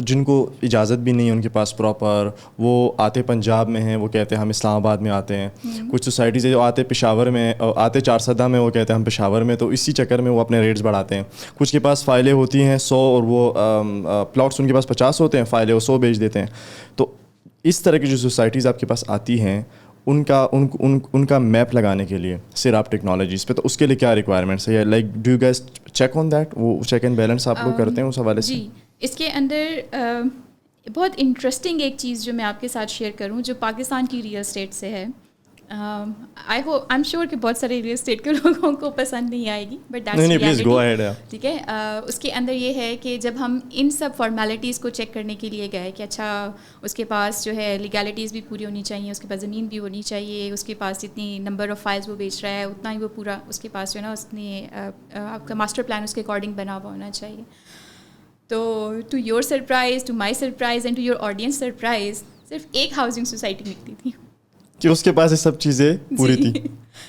جن کو اجازت بھی نہیں ہے ان کے پاس پراپر, وہ آتے پنجاب میں ہیں, وہ کہتے ہیں ہم اسلام آباد میں آتے ہیں. کچھ سوسائٹیز جو آتے پشاور میں, آتے چارسدہ میں, وہ کہتے ہیں ہم پشاور میں, تو اسی چکر میں وہ اپنے ریٹس بڑھاتے ہیں. کچھ کے پاس فائلیں ہوتی ہیں 100 اور وہ پلاٹس ان کے پاس 50 ہوتے ہیں, فائلیں وہ 100 بیچ دیتے ہیں. تو اس طرح کی جو سوسائٹیز آپ کے پاس آتی ہیں ان کا میپ لگانے کے لیے سیراب ٹیکنالوجیز پہ, تو اس کے لیے کیا ریکوائرمنٹس ہے, like do you guys check on that, وہ چیک اینڈ بیلنس آپ لوگ کرتے ہیں اس حوالے سے؟ جی, اس کے اندر بہت انٹرسٹنگ ایک چیز جو میں آپ کے ساتھ شیئر کروں جو پاکستان کی ریئل اسٹیٹ سے ہے. آئی ایم شیور کہ بہت سارے ریئل اسٹیٹ کے لوگوں کو پسند نہیں آئے گی, بٹ ٹھیک ہے. اس کے اندر یہ ہے کہ جب ہم ان سب فارمیلٹیز کو چیک کرنے کے لیے گئے کہ اچھا اس کے پاس جو ہے لیگیلٹیز بھی پوری ہونی چاہیے, اس کے پاس زمین بھی ہونی چاہیے, اس کے پاس جتنی نمبر آف فائلز وہ بیچ رہا ہے اتنا ہی وہ پورا اس کے پاس جو ہے نا اس نے آپ کا ماسٹر پلان اس کے اکارڈنگ بنا ہوا ہونا چاہیے. تو to your surprise, to my surprise and to your audience surprise, صرف ایک ہاؤسنگ سوسائٹی نکلی تھی کہ اس کے پاس یہ سب چیزیں پوری تھی.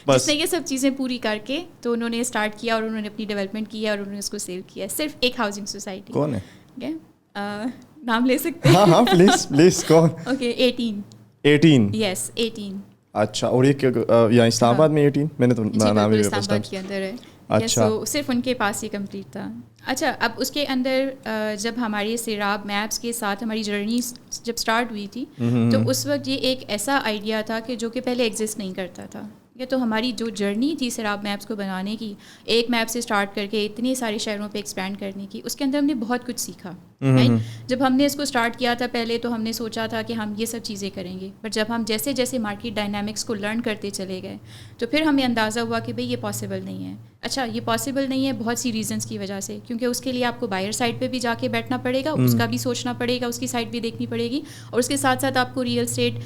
جس نے یہ سب چیزیں پوری کر کے تو انہوں نے اسٹارٹ کیا اور انہوں نے اپنی ڈیولپمنٹ کیا اور انہوں نے اس کو سیل کیا. صرف ایک ہاؤسنگ سوسائٹی. کون ہے؟ نام لے سکتے ہیں؟ ہاں پلیز پلیز. کون؟ اوکے, 18. یس 18. اچھا, اور یہ یہاں اسلام آباد میں 18؟ میں نے تو نام ہی اسلام آباد کے اندر ہے. اچھا, صرف ان کے پاس یہ کمپلیٹ تھا. اچھا, اب اس کے اندر جب ہماری سیراب میپس کے ساتھ ہماری جرنی جب اسٹارٹ ہوئی تھی تو اس وقت یہ ایک ایسا آئیڈیا تھا کہ جو کہ پہلے ایگزسٹ نہیں کرتا تھا. یہ تو ہماری جو جرنی تھی سیراب میپس کو بنانے کی, ایک میپ سے اسٹارٹ کر کے اتنے سارے شہروں پہ ایکسپینڈ کرنے کی, اس کے اندر ہم نے بہت کچھ سیکھا. جب ہم نے اس کو اسٹارٹ کیا تھا پہلے تو ہم نے سوچا تھا کہ ہم یہ سب چیزیں کریں گے, بٹ جب ہم جیسے جیسے مارکیٹ ڈائنامکس کو لرن کرتے چلے گئے تو پھر ہمیں اندازہ ہوا کہ بھئی یہ پاسبل نہیں ہے. اچھا, یہ پاسبل نہیں ہے بہت سی ریزنس کی وجہ سے, کیونکہ اس کے لیے آپ کو بائر سائڈ پہ بھی جا کے بیٹھنا پڑے گا, اس کا بھی سوچنا پڑے گا, اس کی سائڈ بھی دیکھنی پڑے گی, اور اس کے ساتھ ساتھ آپ کو ریئل اسٹیٹ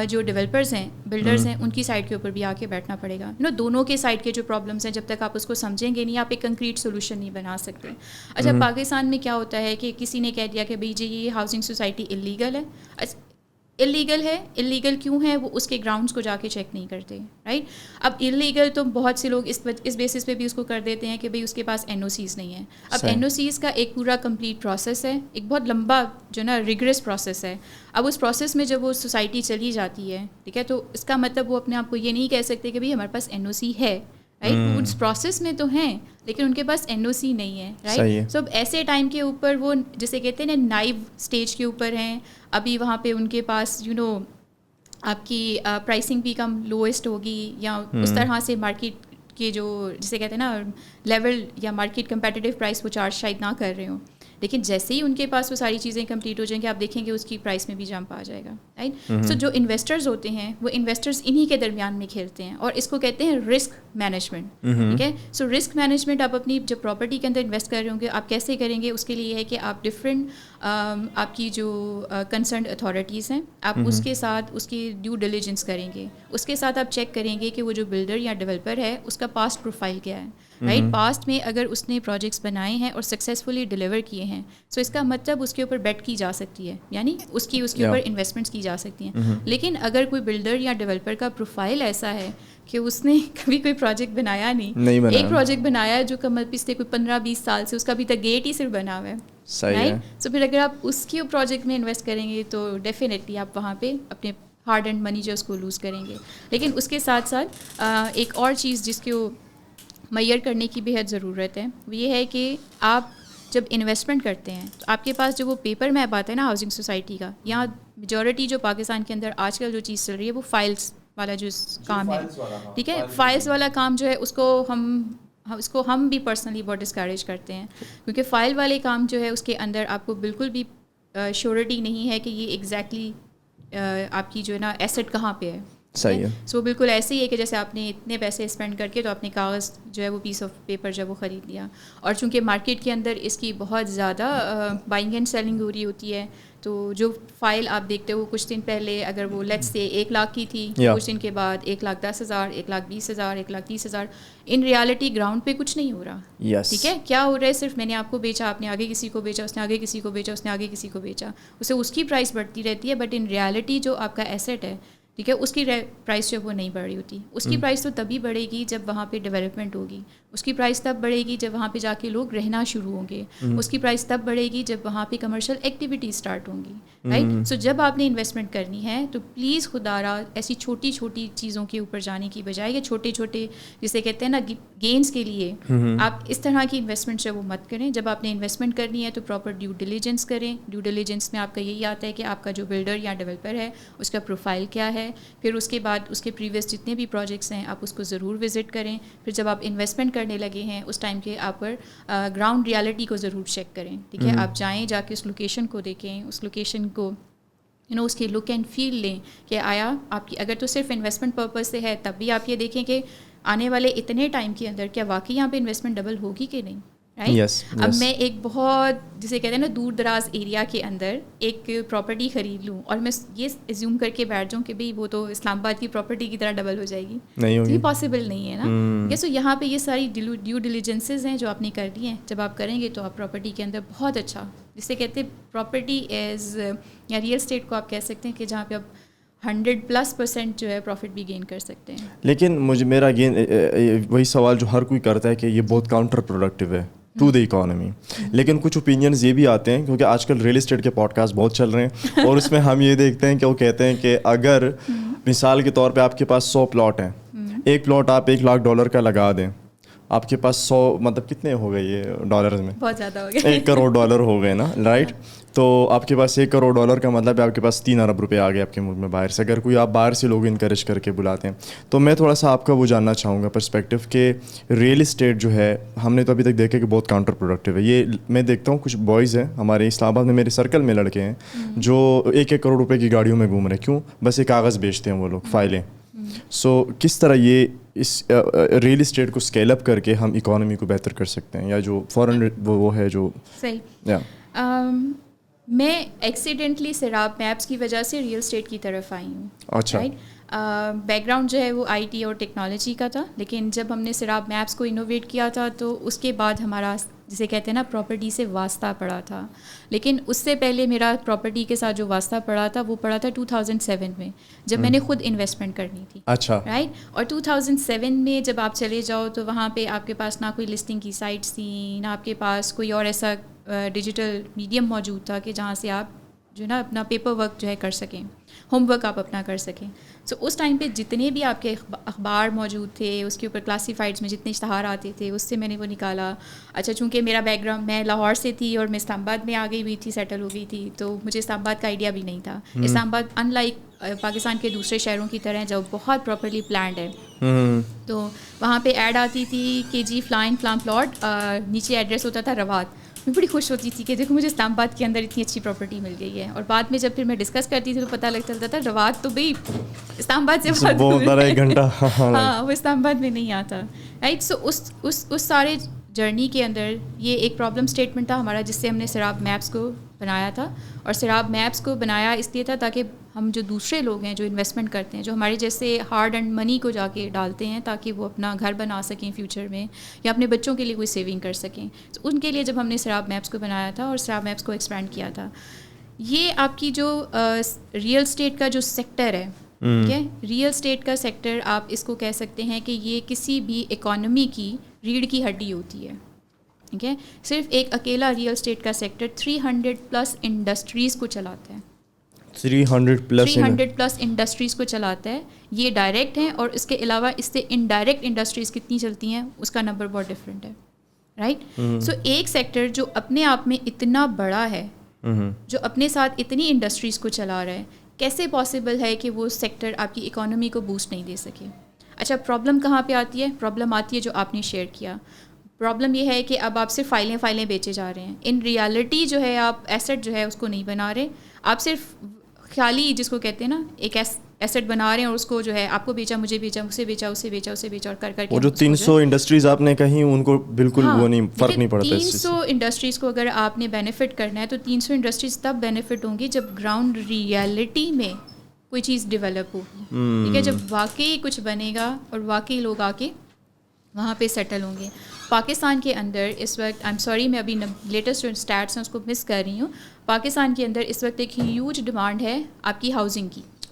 جو ڈیولپرز ہیں, بلڈرز ہیں, ان کی سائڈ کے اوپر بھی آ کے بیٹھنا پڑے گا. دونوں کے سائڈ کے جو پرابلمس ہیں جب تک آپ اس کو سمجھیں گے نہیں, آپ ایک کنکریٹ سولوشن نہیں بنا سکتے. اچھا, پاکستان میں کیا ہوتا ہے کہ کسی نے کہہ دیا کہ بھائی جی یہ ہاؤسنگ سوسائٹی اللیگل ہے. اللیگل ہے, اللیگل کیوں ہے, وہ اس کے گراؤنڈس کو جا کے چیک نہیں کرتے, رائٹ. اب اللیگل تو بہت سے لوگ اس بیسس پہ بھی اس کو کر دیتے ہیں کہ بھئی اس کے پاس این او سیز نہیں ہیں. اب این او سیز کا ایک پورا کمپلیٹ پروسیس ہے, ایک بہت لمبا جو نا ریگرس پروسیس ہے. اب اس پروسیس میں جب وہ سوسائٹی چلی جاتی ہے, ٹھیک ہے, تو اس کا مطلب وہ اپنے آپ کو یہ نہیں کہہ سکتے کہ بھئی ہمارے پاس این او سی ہے, رائٹ. اس پروسیس میں تو ہیں لیکن ان کے پاس این او سی نہیں ہے, رائٹ. سو ایسے ٹائم کے اوپر وہ جسے کہتے ہیں نا نائب اسٹیج کے اوپر ہیں, ابھی وہاں پہ ان کے پاس آپ کی پرائسنگ بھی کم لوئسٹ ہوگی, یا اس طرح سے مارکیٹ کے جو جسے کہتے ہیں نا لیول یا مارکیٹ کمپیٹیٹیو پرائس وہ چارج شاید نہ کر رہے ہوں. لیکن جیسے ہی ان کے پاس وہ ساری چیزیں کمپلیٹ ہو جائیں گے آپ دیکھیں گے اس کی پرائس میں بھی جمپ آ جائے گا, رائٹ. سو جو انویسٹرز ہوتے ہیں وہ انویسٹرز انہی کے درمیان میں کھیلتے ہیں, اور اس کو کہتے ہیں رسک مینجمنٹ, ٹھیک ہے. سو رسک مینجمنٹ آپ اپنی جب پراپرٹی کے اندر انویسٹ کر رہے ہوں گے آپ کیسے کریں گے, اس کے لیے ہے کہ آپ ڈفرینٹ آپ کی جو کنسرنڈ اتھارٹیز ہیں آپ اس کے ساتھ اس کی ڈیو ڈیلیجنس کریں گے, اس کے ساتھ آپ چیک کریں گے کہ وہ جو بلڈر یا ڈیولپر ہے اس کا پاسٹ پروفائل کیا ہے, رائٹ. پاسٹ میں اگر اس نے پروجیکٹس بنائے ہیں اور سکسیزفلی ڈیلیور کیے ہیں سو اس کا مطلب اس کے اوپر بیٹ کی جا سکتی ہے, یعنی اس کے اوپر انویسٹمنٹس کی جا سکتی ہیں. لیکن اگر کوئی بلڈر یا ڈیولپر کا پروفائل ایسا ہے کہ اس نے کبھی کوئی پروجیکٹ بنایا نہیں, ایک پروجیکٹ بنایا ہے جو کم پچھلے کوئی 15-20 سال سے اس کا ابھی تک گیٹ ہی صرف بنا ہوا ہے, رائٹ. سو پھر اگر آپ اس کے پروجیکٹ میں انویسٹ کریں گے تو ڈیفینیٹلی آپ وہاں پہ اپنے ہارڈ اینڈ منی جو اس کو لوز کریں گے. لیکن اس کے ساتھ ساتھ ایک اور چیز جس کو معیار کرنے کی بے حد ضرورت ہے وہ یہ ہے کہ آپ جب انویسٹمنٹ کرتے ہیں تو آپ کے پاس جو وہ پیپر میپ آتا ہے نا ہاؤسنگ سوسائٹی کا, یہاں میجورٹی جو پاکستان کے اندر آج کل جو چیز چل رہی ہے وہ فائلس والا جو کام ہے, ٹھیک ہے. فائلس والا کام جو ہے اس کو ہم بھی پرسنلی بہت ڈسکریج کرتے ہیں, کیونکہ فائل والے کام جو ہے اس کے اندر آپ کو بالکل بھی شیورٹی نہیں ہے کہ یہ ایگزیکٹلی آپ کی جو ہے نا ایسٹ کہاں پہ ہے. صحیح ہے. سو بالکل ایسے ہی ہے کہ جیسے آپ نے اتنے پیسے اسپینڈ کر کے تو آپ نے کاغذ جو ہے وہ پیس آف پیپر جو ہے وہ خرید لیا, اور چونکہ مارکیٹ کے اندر اس کی بہت زیادہ بائنگ اینڈ سیلنگ ہو رہی ہوتی ہے, تو جو فائل آپ دیکھتے ہو کچھ دن پہلے اگر وہ لیٹس سے 1 لاکھ کی تھی, کچھ دن کے بعد 1,10,000, 1,20,000, 1,30,000, ان ریالٹی گراؤنڈ پہ کچھ نہیں ہو رہا. ٹھیک ہے, کیا ہو رہا ہے, صرف میں نے آپ کو بیچا, آپ نے آگے کسی کو بیچا, اس نے آگے کسی کو بیچا, اس نے آگے کسی کو بیچا, اسے اس کی پرائس بڑھتی رہتی ہے, بٹ ان ریالٹی جو آپ کا ایسٹ ہے, ٹھیک ہے, اس کی پرائس جو وہ نہیں بڑھ رہی ہوتی. اس کی پرائس تو تبھی بڑھے گی جب وہاں پہ ڈیولپمنٹ ہوگی. اس کی پرائس تب بڑھے گی جب وہاں پہ جا کے لوگ رہنا شروع ہوں گے. اس کی پرائس تب بڑھے گی جب وہاں پہ کمرشل ایکٹیویٹی اسٹارٹ ہوں گی, رائٹ. سو جب آپ نے انویسٹمنٹ کرنی ہے تو پلیز خدا را ایسی چھوٹی چھوٹی چیزوں کے اوپر جانے کی بجائے یا چھوٹے چھوٹے جسے کہتے ہیں نا گینز کے لیے آپ اس طرح کی انویسٹمنٹ جو وہ مت کریں. جب آپ نے انویسٹمنٹ کرنی ہے تو پراپر ڈیو ڈیلیجنس کریں. ڈیو ڈیلیجنس میں آپ کا یہی آتا ہے کہ آپ کا جو بلڈر یا ڈیولپر ہے اس کا پروفائل کیا ہے, پھر اس کے بعد اس کے پریویس جتنے بھی پروجیکٹس ہیں آپ اس کو ضرور وزٹ کریں. پھر جب آپ انویسٹمنٹ کرنے لگے ہیں اس ٹائم کے آپ پر گراؤنڈ ریالٹی کو ضرور چیک کریں, ٹھیک ہے. آپ جائیں, جا کے اس لوکیشن کو دیکھیں, اس لوکیشن کو اس کی لک اینڈ فیل لیں کہ آیا آپ کی اگر تو صرف انویسٹمنٹ پرپز سے ہے تب بھی آپ یہ دیکھیں کہ آنے والے اتنے ٹائم کے اندر کیا واقعی یہاں پہ انویسٹمنٹ ڈبل ہوگی کہ نہیں, رائٹ. اب میں ایک بہت جسے کہتے ہیں نا دور دراز ایریا کے اندر ایک پراپرٹی خرید لوں اور میں یہ ایزیوم کر کے بیٹھ جاؤں کہ بھائی وہ تو اسلام آباد کی پراپرٹی کی طرح ڈبل ہو جائے گی, یہ پاسبل نہیں ہے نا. سو یہاں پہ یہ ساری ڈیو ڈیلیجنسز ہیں جو آپ نے کر لی ہیں. جب آپ کریں گے تو آپ پراپرٹی کے اندر بہت اچھا, جسے کہتے ہیں پراپرٹی ایز یا ریئل اسٹیٹ کو آپ کہہ سکتے ہیں کہ جہاں پہ آپ 100% جو ہے پروفٹ بھی گین کر سکتے ہیں. لیکن میرا اگین وہی سوال جو ہر کوئی کرتا ہے کہ یہ بہت کاؤنٹر پروڈکٹیو ہے ٹو دی اکانومی. لیکن کچھ اوپینینز یہ بھی آتے ہیں کیونکہ آج کل ریئل اسٹیٹ کے پوڈ کاسٹ بہت چل رہے ہیں اور اس میں ہم یہ دیکھتے ہیں کہ وہ کہتے ہیں کہ اگر مثال کے طور پہ آپ کے پاس 100 پلاٹ ہیں, ایک پلاٹ آپ $1,00,000 کا لگا دیں, آپ کے پاس 100 مطلب کتنے ہو گئے یہ ڈالرز میں, بہت زیادہ ہو گئے, $1 کروڑ ہو گئے نا, رائٹ. تو آپ کے پاس $1 کروڑ کا مطلب ہے آپ کے پاس 3 ارب روپے آ گئے آپ کے ملک میں باہر سے, اگر کوئی آپ باہر سے لوگ انکریج کر کے بلاتے ہیں. تو میں تھوڑا سا آپ کا وہ جاننا چاہوں گا پرسپیکٹو کہ ریئل اسٹیٹ جو ہے ہم نے تو ابھی تک دیکھا کہ بہت کاؤنٹر پروڈکٹیو ہے. یہ میں دیکھتا ہوں کچھ بوائز ہیں ہمارے اسلام آباد میں, میرے سرکل میں لڑکے ہیں جو 1 کروڑ روپے کی گاڑیوں میں گھوم رہے ہیں. کیوں؟ بس یہ کاغذ بیچتے ہیں وہ لوگ, فائلیں. سو کس طرح یہ اس ریئل اسٹیٹ کو اسکیل اپ کر کے ہم اکانومی کو بہتر کر سکتے ہیں, یا جو فورن وہ ہے جو صحیح. میں ایکسیڈنٹلی سیراب میپس کی وجہ سے ریئل اسٹیٹ کی طرف آئی ہوں. اچھا. بیک گراؤنڈ جو ہے وہ IT اور ٹیکنالوجی کا تھا, لیکن جب ہم نے سیراب میپس کو انوویٹ کیا تھا تو اس کے بعد ہمارا جسے کہتے ہیں نا پراپرٹی سے واسطہ پڑا تھا. لیکن اس سے پہلے میرا پراپرٹی کے ساتھ جو واسطہ پڑا تھا وہ پڑا تھا 2007 میں, جب میں نے خود انویسٹمنٹ کرنی تھی. اچھا, رائٹ. اور 2007 میں جب آپ چلے جاؤ تو وہاں پہ آپ کے پاس نہ کوئی لسٹنگ کی سائٹس تھیں, نہ آپ کے پاس کوئی اور ایسا ڈیجیٹل میڈیم موجود تھا کہ جہاں سے آپ جو ہے نا اپنا پیپر ورک جو ہے کر سکیں, ہوم ورک آپ اپنا کر سکیں. سو اس ٹائم پہ جتنے بھی آپ کے اخبار موجود تھے اس کے اوپر کلاسیفائڈس میں جتنے اشتہار آتے تھے اس سے میں نے وہ نکالا. اچھا, چونکہ میرا بیک گراؤنڈ میں لاہور سے تھی اور میں اسلام آباد میں آ گئی ہوئی تھی, سیٹل ہو گئی تھی, تو مجھے اسلام آباد کا آئیڈیا بھی نہیں تھا. اسلام آباد ان لائک پاکستان کے دوسرے شہروں کی طرح جو بہت پراپرلی پلانڈ ہے, تو وہاں پہ ایڈ آتی تھی کہ جی فلان پلاٹ, نیچے ایڈریس ہوتا تھا روات. میں بڑی خوش ہوتی تھی کہ دیکھو مجھے اسلام آباد کے اندر اتنی اچھی پراپرٹی مل گئی ہے. اور بعد میں جب پھر میں ڈسکس کرتی تھی تو پتہ لگ چلتا تھا روات تو بھائی اسلام آباد سے بہت دور ہے, 1 گھنٹہ, ہاں وہ اسلام آباد میں نہیں آتا, رائٹ. سو اس سارے جرنی کے اندر یہ ایک پرابلم اسٹیٹمنٹ تھا ہمارا جس سے ہم نے سیراب میپس کو بنایا تھا. اور سیراب میپس کو بنایا اس لیے تھا تاکہ ہم جو دوسرے لوگ ہیں جو انویسٹمنٹ کرتے ہیں, جو ہمارے جیسے ہارڈ اینڈ منی کو جا کے ڈالتے ہیں تاکہ وہ اپنا گھر بنا سکیں فیوچر میں, یا اپنے بچوں کے لیے کوئی سیونگ کر سکیں, تو ان کے لیے جب ہم نے سیراب میپس کو بنایا تھا اور سیراب میپس کو ایکسپینڈ کیا تھا. یہ آپ کی جو ریئل اسٹیٹ کا جو سیکٹر ہے, ٹھیک ہے, ریئل اسٹیٹ کا سیکٹر آپ اس کو کہہ سکتے ہیں کہ یہ کسی بھی اکانومی کی ریڑھ کی ہڈی ہوتی ہے. ٹھیک ہے, صرف ایک اکیلا ریئل اسٹیٹ کا سیکٹر 300+ انڈسٹریز کو چلاتا ہے. 300+ انڈسٹریز کو چلاتا ہے. یہ ڈائریکٹ ہیں, اور اس کے علاوہ اس سے انڈائریکٹ انڈسٹریز کتنی چلتی ہیں اس کا نمبر بہت ڈفرینٹ ہے, رائٹ. سو ایک سیکٹر جو اپنے آپ میں اتنا بڑا ہے, جو اپنے ساتھ اتنی انڈسٹریز کو چلا رہا ہے, کیسے پاسبل ہے کہ وہ سیکٹر آپ کی اکانومی کو بوسٹ نہیں دے سکے. اچھا, پرابلم کہاں پہ آتی ہے؟ پرابلم آتی ہے جو آپ نے شیئر کیا. پرابلم یہ ہے کہ اب آپ صرف فائلیں بیچے جا رہے ہیں. ان ریالٹی جو ہے آپ ایسٹ جو ہے اس کو نہیں بنا رہے, آپ صرف خیالی جس کو کہتے ہیں نا ایک ایسٹ بنا رہے ہیں, اور اس کو جو ہے آپ کو بیچا, مجھے بیچا, اسے بیچا, اسے بیچا, اسے بیچا, اور کر کے وہ جو 300 انڈسٹریز آپ نے کہیں ان کو بالکل وہ نہیں, فرق نہیں پڑتا. 300 انڈسٹریز کو اگر آپ نے بینیفٹ کرنا ہے تو 300 انڈسٹریز تب بینیفٹ ہوں گی جب گراؤنڈ ریالٹی میں کوئی چیز ڈیولپ ہوگی. ٹھیک ہے, جب واقعی کچھ بنے گا اور واقعی لوگ آ کے وہاں پہ سیٹل ہوں گے. پاکستان کے اندر اس وقت, آئی ایم سوری میں ابھی لیٹسٹ جو اسٹیٹس ہیں اس کو مس کر رہی ہوں, پاکستان کے اندر اس وقت ایک ہیوج ڈیمانڈ ہے آپ کی ہاؤسنگ کی.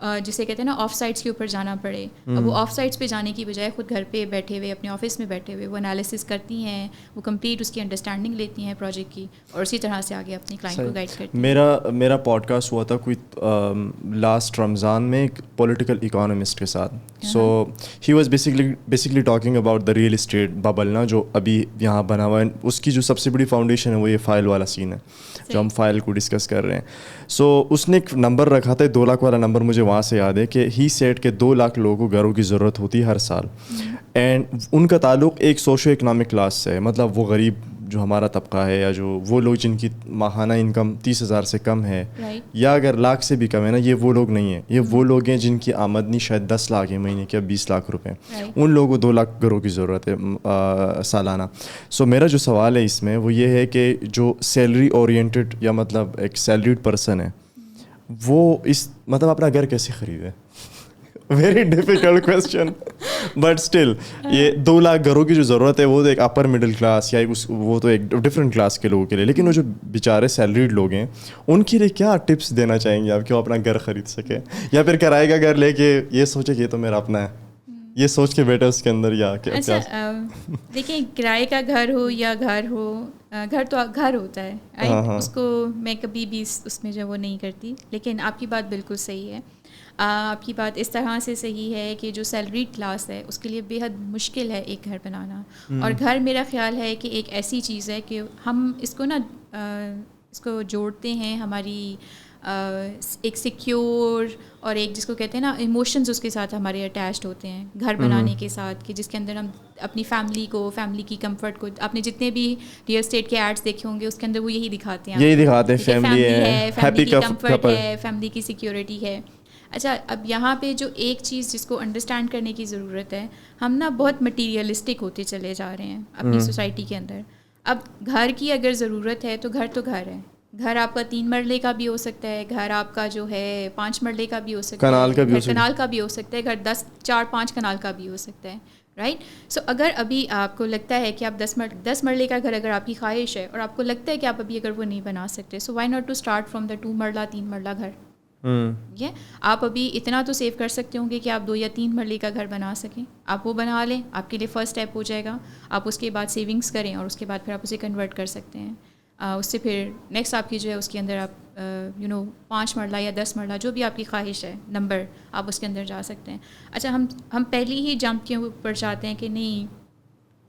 جسے کہتے ہیں نا آف سائٹس کے اوپر جانا پڑے. اب وہ آف سائٹس پہ جانے کی بجائے خود گھر پہ بیٹھے ہوئے اپنے آفس میں بیٹھے ہوئے وہ انالیسس کرتی ہیں, وہ کمپلیٹ اس کی انڈرسٹینڈنگ لیتی ہیں پروجیکٹ کی, اور اسی طرح سے آگے اپنی کلائنٹ کو گائڈ کرتی ہیں. میرا پوڈ کاسٹ ہوا تھا کوئی لاسٹ رمضان میں ایک پولیٹیکل اکانومسٹ کے ساتھ. So he was basically talking about the real estate bubble نا جو ابھی یہاں بنا ہوا ہے. اس کی جو سب سے بڑی فاؤنڈیشن ہے وہ یہ فائل والا سین ہے جو ہم فائل کو ڈسکس کر رہے ہیں. سو اس نے ایک نمبر رکھا تھا, 2 لاکھ والا نمبر مجھے وہاں سے یاد ہے, کہ ہی سیٹ کہ 2 لاکھ لوگوں کو گھروں کی ضرورت ہوتی ہے ہر سال, اینڈ ان کا تعلق ایک سوشو اکنامک کلاس سے ہے, مطلب وہ غریب جو ہمارا طبقہ ہے یا جو وہ لوگ جن کی ماہانہ انکم 30,000 سے کم ہے یا اگر لاکھ سے بھی کم ہے نا, یہ وہ لوگ نہیں ہیں. یہ وہ لوگ ہیں جن کی آمدنی شاید 10 لاکھ ہے مہینے کی یا 20 لاکھ روپے. ان لوگوں کو 2 لاکھ گھروں کی ضرورت ہے سالانہ. سو میرا جو سوال ہے اس میں وہ یہ ہے کہ جو سیلری اورینٹڈ یا مطلب ایک سیلریڈ پرسن ہے وہ اس مطلب اپنا گھر کیسے خریدے؟ Very difficult question, but still یہ 2 لاکھ گھروں کی جو ضرورت ہے وہ تو ایک اپر مڈل کلاس یا وہ تو ایک ڈفرینٹ کلاس کے لوگوں کے لیے. لیکن وہ جو بیچارے سیلریڈ لوگ ہیں ان کے لیے کیا ٹپس دینا چاہیں گے آپ کہ وہ اپنا گھر خرید سکے, یا پھر کرائے کا گھر لے کے یہ سوچے کہ یہ تو میرا اپنا ہے, یہ سوچ کے بیٹھے اس کے اندر یا کیا؟ اچھا دیکھیں, کرائے کا گھر ہو یا گھر ہو, گھر تو گھر ہوتا ہے, اس کو میں کبھی بھی اس میں جو وہ نہیں کرتی. لیکن آپ کی بات بالکل صحیح ہے. آپ کی بات اس طرح سے صحیح ہے کہ جو سیلریڈ کلاس ہے اس کے لیے بے حد مشکل ہے ایک گھر بنانا. اور گھر میرا خیال ہے کہ ایک ایسی چیز ہے کہ ہم اس کو نا اس کو جوڑتے ہیں ہماری ایک سیکیور اور ایک جس کو کہتے ہیں نا ایموشنز اس کے ساتھ ہمارے اٹیچڈ ہوتے ہیں گھر بنانے کے ساتھ, کہ جس کے اندر ہم اپنی فیملی کی کمفرٹ کو, آپ نے جتنے بھی ریئل اسٹیٹ کے ایڈس دیکھے ہوں گے اس کے اندر وہ یہی دکھاتے ہیں فیملی ہے, فیملی کی کمفرٹ ہے, فیملی کی سیکیورٹی ہے. اچھا, اب یہاں پہ جو ایک چیز جس کو انڈرسٹینڈ کرنے کی ضرورت ہے, ہم نا بہت مٹیریلسٹک ہوتے چلے جا رہے ہیں اپنی سوسائٹی کے اندر. اب گھر کی اگر ضرورت ہے تو گھر ہے. گھر آپ کا 3 مرلے کا بھی ہو سکتا ہے, گھر آپ کا جو ہے 5 مرلے کا بھی ہو سکتا ہے, کنال کا بھی ہو سکتا ہے, گھر 4-5 کنال کا بھی ہو سکتا ہے, رائٹ. سو اگر ابھی آپ کو لگتا ہے کہ آپ 10 مرلے کا گھر اگر آپ کی خواہش ہے اور آپ کو لگتا ہے کہ آپ ابھی اگر وہ نہیں بنا سکتے, so why not to start from the 2 marla 3 marla گھر. آپ ابھی اتنا تو سیو کر سکتے ہوں گے کہ آپ 2 یا 3 مرلے کا گھر بنا سکیں. آپ وہ بنا لیں, آپ کے لیے فرسٹ اسٹیپ ہو جائے گا. آپ اس کے بعد سیونگس کریں اور اس کے بعد پھر آپ اسے کنورٹ کر سکتے ہیں. اس سے پھر نیکسٹ آپ کی جو ہے اس کے اندر آپ 5 مرلہ یا 10 مرلہ جو بھی آپ کی خواہش ہے نمبر, آپ اس کے اندر جا سکتے ہیں. اچھا, ہم پہلی ہی جمپ کے اوپر چاہتے ہیں کہ نہیں,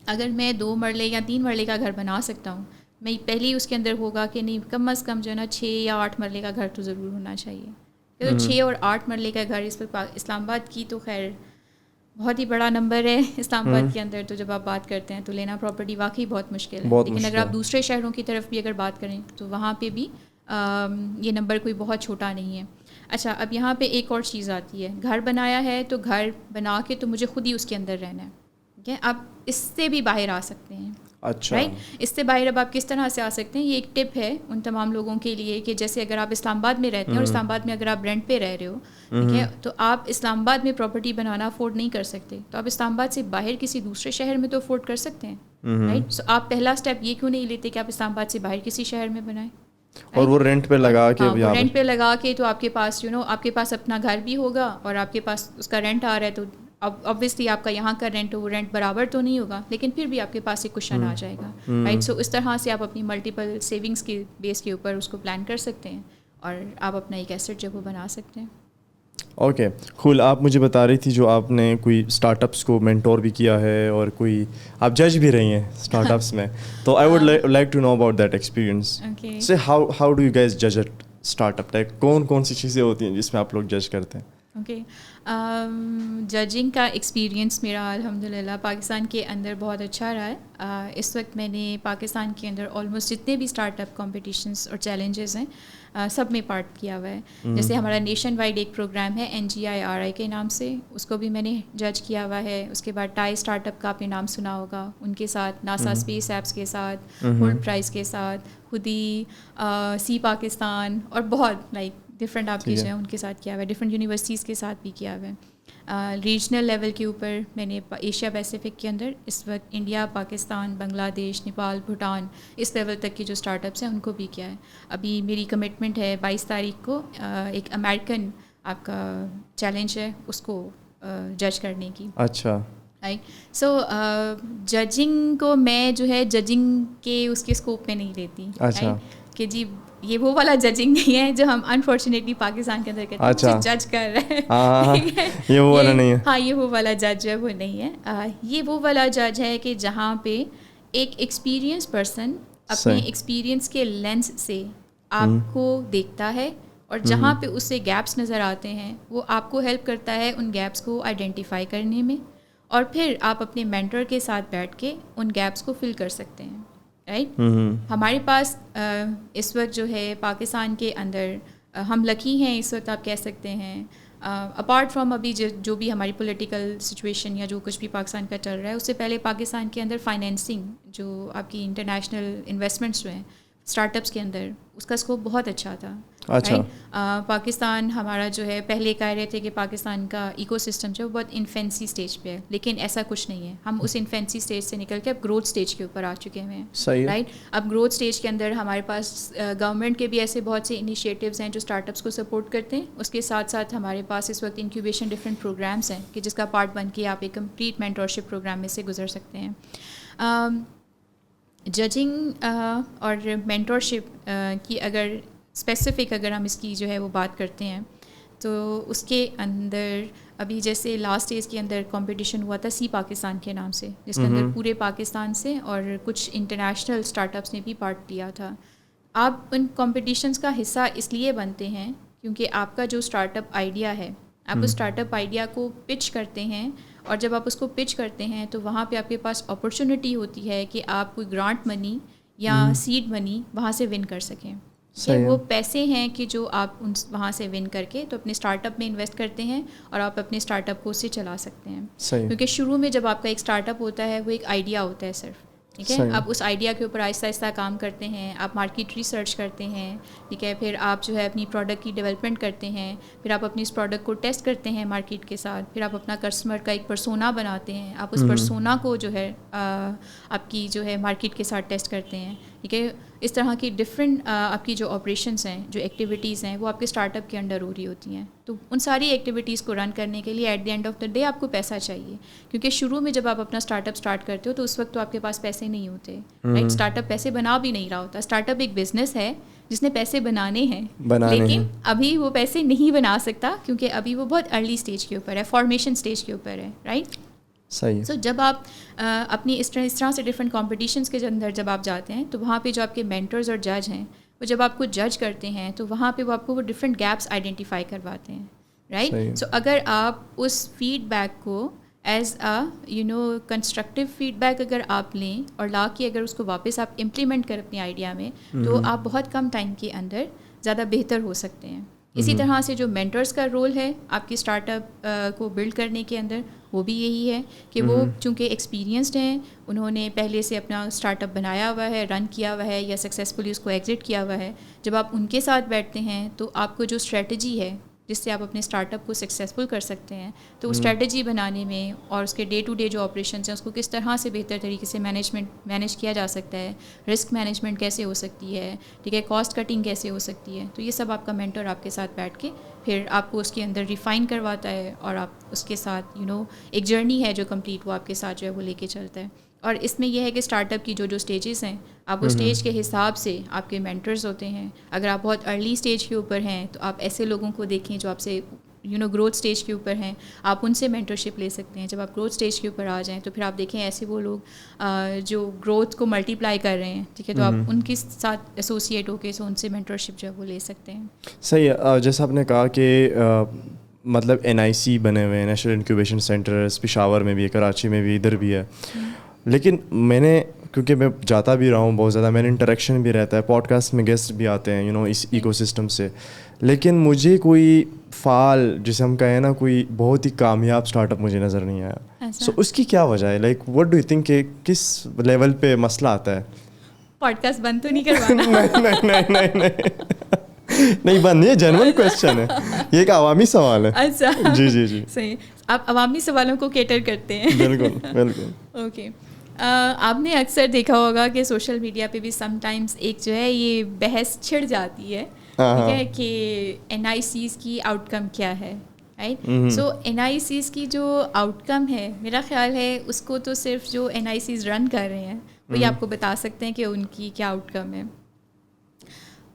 اگر میں 2 مرلے یا 3 مرلے کا گھر بنا سکتا ہوں, میں پہلی اس کے اندر ہوگا کہ نہیں کم از کم جو ہے نا 6 یا 8 مرلے کا گھر تو ضرور ہونا چاہیے. تو 6 اور 8 مرلے کا گھر اس پر اسلام آباد کی تو خیر بہت ہی بڑا نمبر ہے اسلام آباد کے اندر. تو جب آپ بات کرتے ہیں تو لینا پراپرٹی واقعی بہت مشکل ہے. لیکن اگر آپ دوسرے شہروں کی طرف بھی اگر بات کریں تو وہاں پہ بھی یہ نمبر کوئی بہت چھوٹا نہیں ہے. اچھا, اب یہاں پہ ایک اور چیز آتی ہے, گھر بنایا ہے تو گھر بنا کے تو مجھے خود ہی اس کے اندر رہنا ہے, ٹھیک ہے. آپ اس سے بھی باہر آ سکتے ہیں. اچھا, رائٹ, اس سے باہر اب آپ کس طرح سے آ سکتے ہیں, یہ ایک ٹپ ہے ان تمام لوگوں کے لیے کہ جیسے اگر آپ اسلام آباد میں رہتے ہیں اور اسلام آباد میں اگر آپ رینٹ پہ رہ رہے ہو, ٹھیک ہے, تو آپ اسلام آباد میں پراپرٹی بنانا افورڈ نہیں کر سکتے, تو آپ اسلام آباد سے باہر کسی دوسرے شہر میں تو افورڈ کر سکتے ہیں, رائٹ. سو آپ پہلا اسٹیپ یہ کیوں نہیں لیتے کہ آپ اسلام آباد سے باہر کسی شہر میں بنائیں اور وہ رینٹ پہ لگا کے, رینٹ پہ لگا کے, تو آپ کے پاس آپ کے پاس اپنا گھر بھی ہوگا اور آپ کے پاس اس کا رینٹ آ رہا ہے, تو اب آبویسلی آپ کا یہاں کا رینٹ وہ رینٹ برابر تو نہیں ہوگا, لیکن پھر بھی آپ کے پاس ایک کشن آ جائے گا, رائٹ. سو اس طرح سے آپ اپنی ملٹیپل سیونگس کے بیس کے اوپر اس کو پلان کر سکتے ہیں اور آپ اپنا ایک ایسٹ جو وہ بنا سکتے ہیں. اوکے, کول. آپ مجھے بتا رہی تھی جو آپ نے کوئی اسٹارٹ اپس کو مینٹور بھی کیا ہے اور کوئی آپ جج بھی رہی ہیں اسٹارٹ اپس میں, تو I would like to know about that experience. سے ہاؤ ڈو یو گیز جج اٹ اسٹارٹ اپ, لائک کون سی چیزیں ہوتی ہیں جس میں آپ لوگ جج کرتے ہیں؟ اوکے, ججنگ کا ایکسپیرینس میرا الحمدللہ پاکستان کے اندر بہت اچھا رہا ہے. اس وقت میں نے پاکستان کے اندر آلموسٹ جتنے بھی اسٹارٹ اپ کمپٹیشنس اور چیلنجز ہیں سب میں پارٹ کیا ہوا ہے. جیسے ہمارا نیشن وائڈ ایک پروگرام ہے NGIRI کے نام سے, اس کو بھی میں نے جج کیا ہوا ہے. اس کے بعد ٹائی اسٹارٹ اپ کا آپ نے نام سنا ہوگا, ان کے ساتھ ناسا اسپیس ایپس کے ساتھ, ہولڈ پرائز کے ساتھ, خودی سی پاکستان اور بہت لائک ڈفرینٹ آپ کی جو ہیں ان کے ساتھ کیا ہوا ہے, ڈفرینٹ یونیورسٹیز کے ساتھ بھی کیا ہوا ہے. ریجنل لیول کے اوپر میں نے ایشیا پیسیفک کے اندر اس وقت انڈیا, پاکستان, بنگلہ دیش, نیپال, بھوٹان, اس لیول تک کے جو اسٹارٹ اپس ہیں ان کو بھی کیا ہے. ابھی میری کمٹمنٹ ہے 22 تاریخ کو ایک امریکن آپ کا چیلنج ہے اس کو جج کرنے کی. اچھا رائٹ. سو ججنگ کو میں جو ہے ججنگ کے اس کے اسکوپ میں نہیں لیتی. اچھا کہ جی یہ وہ والا ججنگ نہیں ہے جو ہم انفارچونیٹلی پاکستان کے اندر کہتے ہیں جج کر رہے ہیں. یہ وہ والا نہیں ہے. ہاں یہ وہ والا جج جو ہے وہ نہیں ہے. یہ وہ والا جج ہے کہ جہاں پہ ایک ایکسپیرئنس پرسن اپنے ایکسپیرئنس کے لینس سے آپ کو دیکھتا ہے اور جہاں پہ اس سے گیپس نظر آتے ہیں وہ آپ کو ہیلپ کرتا ہے ان گیپس کو آئیڈینٹیفائی کرنے میں, اور پھر آپ اپنے مینٹر کے ساتھ بیٹھ کے ان گیپس کو فل کر سکتے ہیں. رائٹ. ہمارے پاس اس وقت جو ہے پاکستان کے اندر ہم لکی ہیں اس وقت آپ کہہ سکتے ہیں, اپارٹ فرام ابھی جو بھی ہماری پولیٹیکل سچویشن یا جو کچھ بھی پاکستان کا چل رہا ہے, اس سے پہلے پاکستان کے اندر فائنینسنگ جو آپ کی انٹرنیشنل انویسٹمنٹس جو ہیں اسٹارٹ اپس کے اندر, اس کا اسکوپ بہت اچھا تھا. اچھا. پاکستان ہمارا جو ہے پہلے کہہ رہے تھے کہ پاکستان کا ایکو سسٹم جو ہے وہ بہت انفینسی اسٹیج پہ ہے, لیکن ایسا کچھ نہیں ہے. ہم اس انفینسی اسٹیج سے نکل کے اب گروتھ اسٹیج کے اوپر آ چکے ہوئے ہیں. رائٹ. اب گروتھ اسٹیج کے اندر ہمارے پاس گورنمنٹ کے بھی ایسے بہت سے انیشیٹیوز ہیں جو اسٹارٹ اپس کو سپورٹ کرتے ہیں. اس کے ساتھ ساتھ ہمارے پاس اس وقت انکیوبیشن ڈفرینٹ پروگرامس ہیں کہ جس کا پارٹ بن کے آپ ایک کمپلیٹ مینٹورشپ پروگرام میں سے گزر سکتے ہیں. ججنگ اور مینٹورشپ کی اگر اسپیسیفک اگر ہم اس کی جو ہے وہ بات کرتے ہیں تو اس کے اندر ابھی جیسے لاسٹ ایج کے اندر کمپٹیشن ہوا تھا سی پاکستان کے نام سے, جس کے اندر پورے پاکستان سے اور کچھ انٹرنیشنل اسٹارٹ اپس نے بھی پارٹ لیا تھا. آپ ان کمپٹیشنس کا حصہ اس لیے بنتے ہیں کیونکہ آپ کا جو اسٹارٹ اپ آئیڈیا ہے, آپ اس اسٹارٹ اپ آئیڈیا کو پچ کرتے ہیں, اور جب آپ اس کو پچ کرتے ہیں تو وہاں پہ آپ کے پاس اپرچونیٹی ہوتی ہے کہ آپ کوئی گرانٹ منی یا سیڈ منی وہاں سے ون کر سکیں. وہ پیسے ہیں کہ جو آپ وہاں سے ون کر کے تو اپنے اسٹارٹ اپ میں انویسٹ کرتے ہیں اور آپ اپنے اسٹارٹ اپ کو اس سے چلا سکتے ہیں. کیونکہ شروع میں جب آپ کا ایک اسٹارٹ اپ ہوتا ہے وہ ایک آئیڈیا ہوتا ہے صرف. ٹھیک ہے. آپ اس آئیڈیا کے اوپر آہستہ آہستہ کام کرتے ہیں, آپ مارکیٹ ریسرچ کرتے ہیں. ٹھیک ہے. پھر آپ جو ہے اپنی پروڈکٹ کی ڈیولپمنٹ کرتے ہیں, پھر آپ اپنی اس پروڈکٹ کو ٹیسٹ کرتے ہیں مارکیٹ کے ساتھ, پھر آپ اپنا کسٹمر کا ایک پرسونا بناتے ہیں, آپ اس پرسونا کو جو ہے آپ کی جو ہے مارکیٹ کے ساتھ ٹیسٹ کرتے ہیں. ٹھیک ہے. اس طرح کی ڈفرینٹ آپ کی جو آپریشنس ہیں, جو ایکٹیویٹیز ہیں, وہ آپ کے اسٹارٹ اپ کے انڈر ہو رہی ہوتی ہیں. تو ان ساری ایکٹیویٹیز کو رن کرنے کے لیے at the end of the day آپ کو پیسہ چاہیے, کیونکہ شروع میں جب آپ اپنا اسٹارٹ اپ اسٹارٹ کرتے ہو تو اس وقت تو آپ کے پاس پیسے نہیں ہوتے. رائٹ. اسٹارٹ اپ پیسے بنا بھی نہیں رہا ہوتا. اسٹارٹ اپ ایک بزنس ہے جس نے پیسے بنانے ہیں, لیکن ابھی وہ پیسے نہیں بنا سکتا کیونکہ ابھی وہ بہت ارلی اسٹیج کے اوپر ہے, فارمیشن اسٹیج کے اوپر ہے. رائٹ. صحیح. سو جب آپ اپنی اس طرح سے ڈفرینٹ کمپٹیشنس کے اندر جب آپ جاتے ہیں تو وہاں پہ جو آپ کے مینٹرز اور جج ہیں وہ جب آپ کو جج کرتے ہیں تو وہاں پہ وہ آپ کو وہ ڈفرینٹ گیپس آئیڈینٹیفائی کرواتے ہیں. رائٹ. سو اگر آپ اس فیڈ بیک کو ایز کنسٹرکٹیو فیڈ بیک اگر آپ لیں اور لا کے اگر اس کو واپس آپ امپلیمنٹ کریں اپنے آئیڈیا میں, تو آپ بہت کم ٹائم کے اندر زیادہ بہتر ہو سکتے ہیں. اسی طرح سے جو مینٹرز کا رول ہے آپ کی اسٹارٹ اپ کو بلڈ کرنے کے اندر, وہ بھی یہی ہے کہ وہ چونکہ ایکسپیرینسڈ ہیں, انہوں نے پہلے سے اپنا اسٹارٹ اپ بنایا ہوا ہے, رن کیا ہوا ہے یا سکسیزفلی اس کو ایگزٹ کیا ہوا ہے. جب آپ ان کے ساتھ بیٹھتے ہیں تو آپ کو جو اسٹریٹجی ہے جس سے آپ اپنے اسٹارٹ اپ کو سکسیزفل کر سکتے ہیں, تو اسٹریٹجی بنانے میں اور اس کے ڈے ٹو ڈے جو آپریشنس ہیں اس کو کس طرح سے بہتر طریقے سے مینیج کیا جا سکتا ہے, رسک مینجمنٹ کیسے ہو سکتی ہے, ٹھیک ہے, کاسٹ کٹنگ کیسے ہو سکتی ہے, تو یہ سب آپ کا مینٹر آپ کے ساتھ بیٹھ کے پھر آپ کو اس کے اندر ریفائن کرواتا ہے, اور آپ اس کے ساتھ ایک جرنی ہے جو کمپلیٹ وہ آپ کے ساتھ جو ہے وہ لے کے چلتا ہے. اور اس میں یہ ہے کہ اسٹارٹ اپ کی جو اسٹیجز ہیں, آپ اس اسٹیج کے حساب سے آپ کے مینٹرز ہوتے ہیں. اگر آپ بہت ارلی اسٹیج کے اوپر ہیں تو آپ ایسے لوگوں کو دیکھیں جو آپ سے گروتھ اسٹیج کے اوپر ہیں, آپ ان سے مینٹرشپ لے سکتے ہیں. جب آپ گروتھ اسٹیج کے اوپر آ جائیں تو پھر آپ دیکھیں ایسے وہ لوگ جو گروتھ کو ملٹیپلائی کر رہے ہیں, ٹھیک ہے, تو آپ ان کے ساتھ ایسوسیٹ ہو کے ان سے مینٹرشپ جو ہے وہ لے سکتے ہیں. صحیح ہے. جیسا آپ نے کہا کہ مطلب NIC بنے ہوئے ہیں, نیشنل انکیوبیشن سینٹرز, پشاور میں بھی ہے, کراچی میں بھی, ادھر بھی ہے. لیکن میں نے, کیونکہ میں جاتا بھی رہا ہوں بہت زیادہ, میں نے انٹریکشن بھی رہتا ہے, پوڈ کاسٹ میں گیسٹ بھی آتے ہیں اس ایکو سسٹم سے, لیکن مجھے کوئی فعال جسے ہم کہیں نا کوئی بہت ہی کامیاب اسٹارٹ اپ مجھے نظر نہیں آیا. سو اس کی کیا وجہ ہے؟ Like what do you think کہ کس لیول پہ مسئلہ آتا ہے؟ پوڈ کاسٹ بند تو نہیں کروانا؟ نہیں بند نہیں ہے, جنرل کویسچن ہے یہ, ایک عوامی سوال ہے. اچھا جی جی جی, صحیح. آپ عوامی سوالوں کو کیٹر کرتے ہیں. بالکل بالکل. اوکے. آپ نے اکثر دیکھا ہوگا کہ سوشل میڈیا پہ بھی سم ٹائمز ایک جو ہے یہ بحث چھڑ جاتی ہے ٹھیک ہے کہ NICs کی آؤٹ کم کیا ہے، رائٹ. سو NICs کی جو آؤٹ کم ہے میرا خیال ہے اس کو تو صرف جو NICs رن کر رہے ہیں وہی آپ کو بتا سکتے ہیں کہ ان کی کیا آؤٹ کم ہے.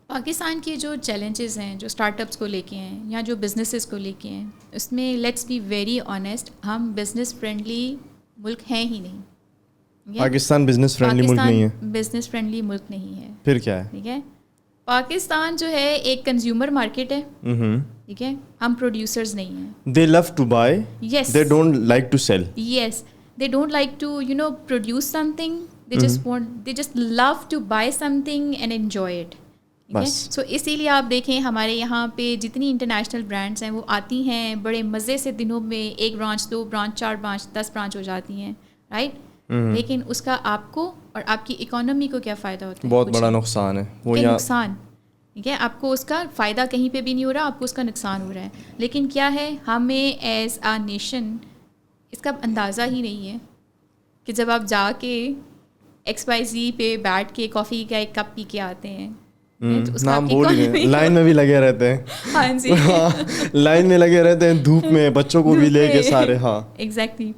پاکستان کے جو چیلنجز ہیں جو اسٹارٹ اپس کو لے کے ہیں یا جو بزنسز کو لے کے ہیں، اس میں لیٹس بی ویری آنیسٹ، ہم بزنس فرینڈلی ملک ہیں ہی نہیں. پاکستان بزنس فرینڈلی ملک نہیں ہے، بزنس فرینڈلی ملک نہیں ہے. پھر کیا ہے؟ ٹھیک ہے، پاکستان جو ہے ایک کنزیومر مارکیٹ ہے. ٹھیک ہے، ہم پروڈیوسرز نہیں ہیں. They love to buy, yes, they don't like to sell. Yes, they don't like to produce something, they just love to buy something and enjoy it. So اسی لیے آپ دیکھیں ہمارے یہاں پہ جتنی انٹرنیشنل برانڈس ہیں وہ آتی ہیں بڑے مزے سے، دنوں میں 1 برانچ 2 برانچ 4 برانچ 10 برانچ ہو جاتی ہیں، رائٹ. لیکن اس کا آپ کو اور آپ کی اکانومی کو کیا فائدہ ہوتا ہے؟ بہت بڑا نقصان ہے وہ نقصان. ٹھیک ہے، آپ کو اس کا فائدہ کہیں پہ بھی نہیں ہو رہا، آپ کو اس کا نقصان ہو رہا ہے. لیکن کیا ہے، ہمیں ایز آ نیشن اس کا اندازہ ہی نہیں ہے کہ جب آپ جا کے XYZ پہ بیٹھ کے کافی کا ایک کپ پی کے آتے ہیں، نام بول ہی رہے ہیں، لائن میں بھی لگے رہتے ہیں. ہاں جی، لائن میں لگے رہتے ہیں دھوپ میں، بچوں کو بھی لے کے سارے. ہاں ایگزیکٹلی.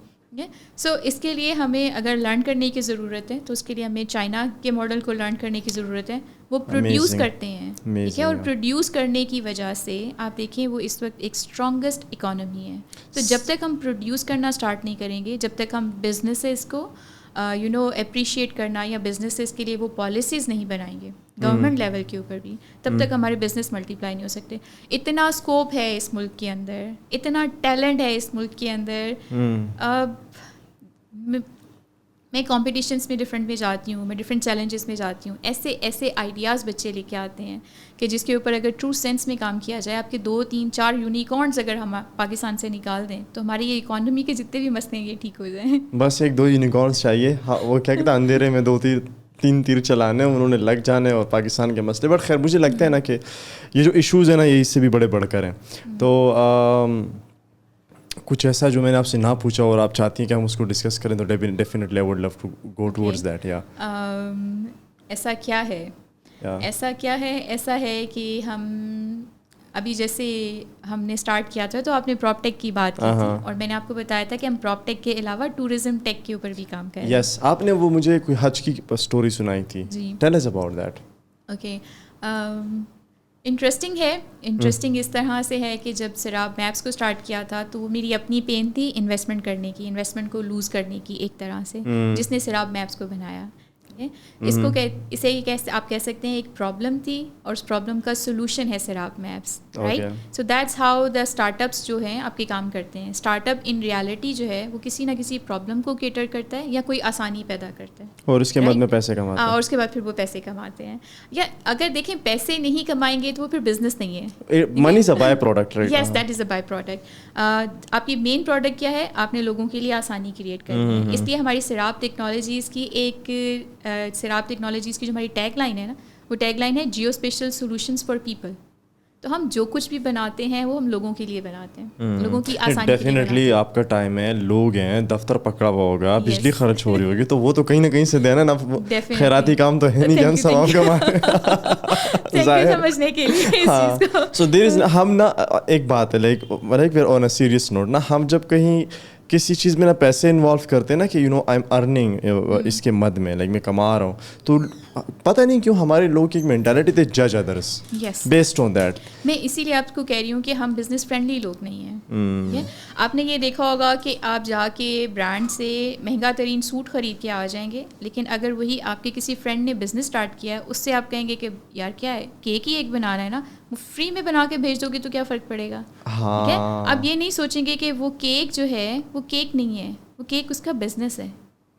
سو اس کے لیے ہمیں اگر لرن کرنے کی ضرورت ہے تو اس کے لیے ہمیں چائنا کے ماڈل کو لرن کرنے کی ضرورت ہے. وہ پروڈیوس کرتے ہیں، ٹھیک ہے، اور پروڈیوس کرنے کی وجہ سے آپ دیکھیں وہ اس وقت ایک اسٹرانگسٹ اکانومی ہے. تو جب تک ہم پروڈیوس کرنا اسٹارٹ نہیں کریں گے، جب تک ہم بزنسز کو اپریشیٹ کرنا یا بزنسز کے لیے وہ پالیسیز نہیں بنائیں گے گورنمنٹ لیول کے اوپر بھی، تب تک ہمارے بزنس ملٹی پلائی نہیں ہو سکتے. اتنا اسکوپ ہے اس ملک کے اندر، اتنا ٹیلنٹ ہے اس ملک کے اندر. میں کمپٹیشنس میں ڈفرینٹ میں جاتی ہوں، میں ڈفرینٹ چیلنجز میں جاتی ہوں، ایسے آئیڈیاز بچے لے کے آتے ہیں کہ جس کے اوپر اگر ٹرو سینس میں کام کیا جائے، آپ کے 2 3 4 یونیکارنز اگر ہم پاکستان سے نکال دیں تو ہماری یہ اکانومی کے جتنے بھی مسئلے ہیں یہ ٹھیک ہو جائیں. بس 1-2 یونیکارنز چاہیے. وہ کیا کہتے ہیں، اندھیرے میں 2-3 تیر چلانے، انہوں نے لگ جانے اور پاکستان کے مسئلے. بٹ خیر مجھے لگتا ہے نا کہ یہ جو ایشوز ہیں نا یہ اس سے بھی بڑے بڑھ کر ہیں. تو کچھ ایسا جو میں نے آپ سے نہ پوچھا اور آپ چاہتی ہیں کہ ہم اس کو ڈسکس کریں تو definitely I would love to go towards that. یا ایسا کیا ہے، ایسا ہے کہ ہم ابھی جیسے ہم نے اسٹارٹ کیا تھا تو آپ نے پراپ ٹیک کی بات کی تھی، اور میں نے آپ کو بتایا تھا کہ ہم پراپ ٹیک کے علاوہ ٹورزم ٹیک کے اوپر بھی کام کریں. یس، آپ نے وہ مجھے کوئی حج کی اسٹوری سنائی تھی. Tell us about that. Okay, interesting ہے. انٹرسٹنگ اس طرح سے ہے کہ جب سراب میپس کو اسٹارٹ کیا تھا تو وہ میری اپنی پین تھی انویسٹمنٹ کرنے کی، انویسٹمنٹ کو لوز کرنے کی ایک طرح سے، جس نے سراب میپس کو بنایا. اس کو اسے آپ کہہ سکتے ہیں ایک پرابلم تھی اور اس پرابلم کا سولوشن ہے Sarab maps, right. So that's how the startups جو ہیں آپ کے کام کرتے ہیں. اسٹارٹ اپ ان ریالٹی جو ہے وہ کسی نہ کسی پرابلم کو کیٹر کرتا ہے یا کوئی آسانی پیدا کرتا ہے، اور اس کے بعد میں پیسے کماتا ہے، اور اس کے بعد پھر وہ پیسے کماتے ہیں. یا اگر دیکھیں پیسے نہیں کمائیں گے تو وہ پھر بزنس نہیں ہے. Money is a byproduct, right. Yes, that is a byproduct. آپ کی مین پروڈکٹ کیا ہے؟ آپ نے لوگوں کے لیے آسانی کریٹ کرنی ہے. اس لیے ہماری سراب ٹیکنالوجیز کی سراب ٹیکنالوجیز کی جو ہماری ٹیگ لائن ہے نا، وہ ٹیگ لائن ہے geospatial solutions for people. تو ہم جو کچھ بھی بناتے ہیں وہ ہم لوگوں کے لیے بناتے ہیں، لوگوں کی آسانی کے لیے. ڈیفینیٹلی آپ کا ٹائم ہے، لوگ ہیں، دفتر پکڑا ہوا ہوگا، بجلی خرچ ہو رہی ہوگی، تو وہ تو کہیں نہ کہیں سے دینا نا. خیراتی کام تو ہے نہیں کہ ہم ثواب کمائیں سمجھنے کے لیے. سو دیر از ہم نا ایک بات ہے like on a serious note نا، ہم جب کہیں کسی چیز میں نا پیسے انوالو کرتے ہیں نا کہ آئی ایم ارننگ اس کے مد میں، لائک میں کما رہا ہوں، تو پتہ نہیں کیوں ہمارے لوگ کی ایک مینٹیلٹی تھے جج ادرس بیسڈ آن دیٹ. میں اسی لیے آپ کو کہہ رہی ہوں کہ ہم بزنس فرینڈلی لوگ نہیں ہیں. آپ نے یہ دیکھا ہوگا کہ آپ جا کے برانڈ سے مہنگا ترین سوٹ خرید کے آ جائیں گے، لیکن اگر وہی آپ کے کسی فرینڈ نے بزنس اسٹارٹ کیا ہے اس سے آپ کہیں گے کہ یار کیا ہے، کیک ہی ایک بنانا ہے نا، وہ فری میں بنا کے بھیج دو گے تو کیا فرق پڑے گا. ٹھیک ہے، آپ یہ نہیں سوچیں گے کہ وہ کیک جو ہے وہ کیک نہیں ہے، وہ کیک اس کا بزنس ہے،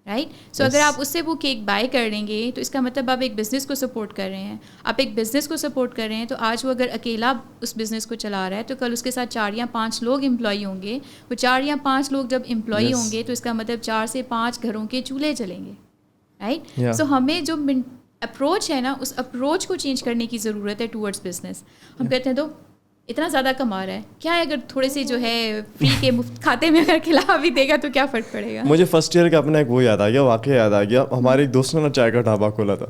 رائٹ. سو اگر آپ اس سے وہ کیک بائی کر لیں گے تو اس کا مطلب آپ ایک بزنس کو سپورٹ کر رہے ہیں. آپ ایک بزنس کو سپورٹ کر رہے ہیں تو آج وہ اگر اکیلا اس بزنس کو چلا رہا ہے تو کل اس کے ساتھ 4 یا 5 لوگ امپلائی ہوں گے. وہ 4 یا 5 لوگ جب امپلائی ہوں گے تو اس کا مطلب 4 سے 5 گھروں کے چولہے چلیں گے، رائٹ. سو ہمیں جو اپروچ ہے نا، اس اپروچ کو چینج کرنے کی ضرورت ہے ٹورڈز بزنس. ہم کہتے ہیں تو اتنا زیادہ کما رہا ہے، کیا ہے اگر تھوڑے سے جو ہے فری کے مفت کھاتے میں اگر کھلا بھی دے گا تو کیا فرق پڑے گا. مجھے فرسٹ ایئر کا اپنا ایک وہ یاد آ گیا، واقعہ یاد آ گیا. ہمارے ایک دوست نے نا چائے کا ڈھابا کھولا تھا،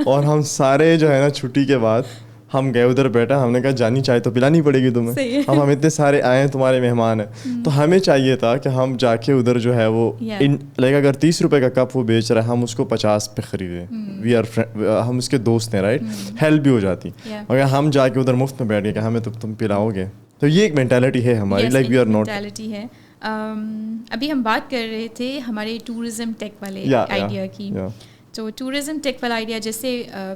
اور ہم سارے جو ہے نا چھٹی کے بعد ہم گئے ادھر بیٹھا, ہم نے کہا جانی چائے تو پلانی پڑے گی تمہیں, ہم اتنے سارے آئے ہیں تمہارے مہمان ہیں, تو ہمیں چاہیے تھا کہ ہم جا کے ادھر جو ہے وہ لائک اگر 30 روپے کا کپ وہ بیچ رہا ہے ہم اس کو 50 پہ خریدیں, وی آر ہم اس کے دوست ہیں رائٹ, ہیلپ بھی ہو جاتی. اگر ہم جا کے ادھر مفت میں بیٹھ گئے کہ ہمیں تو تم پلاؤ گے, تو یہ ایک مینٹیلٹی ہے ہماری, like we are not. Mentality ہے. ابھی ہم بات کر رہے تھے ہمارے ٹورزم ٹیک والے آئیڈیا کی. تو ٹورزم ٹیک والا آئیڈیا جیسے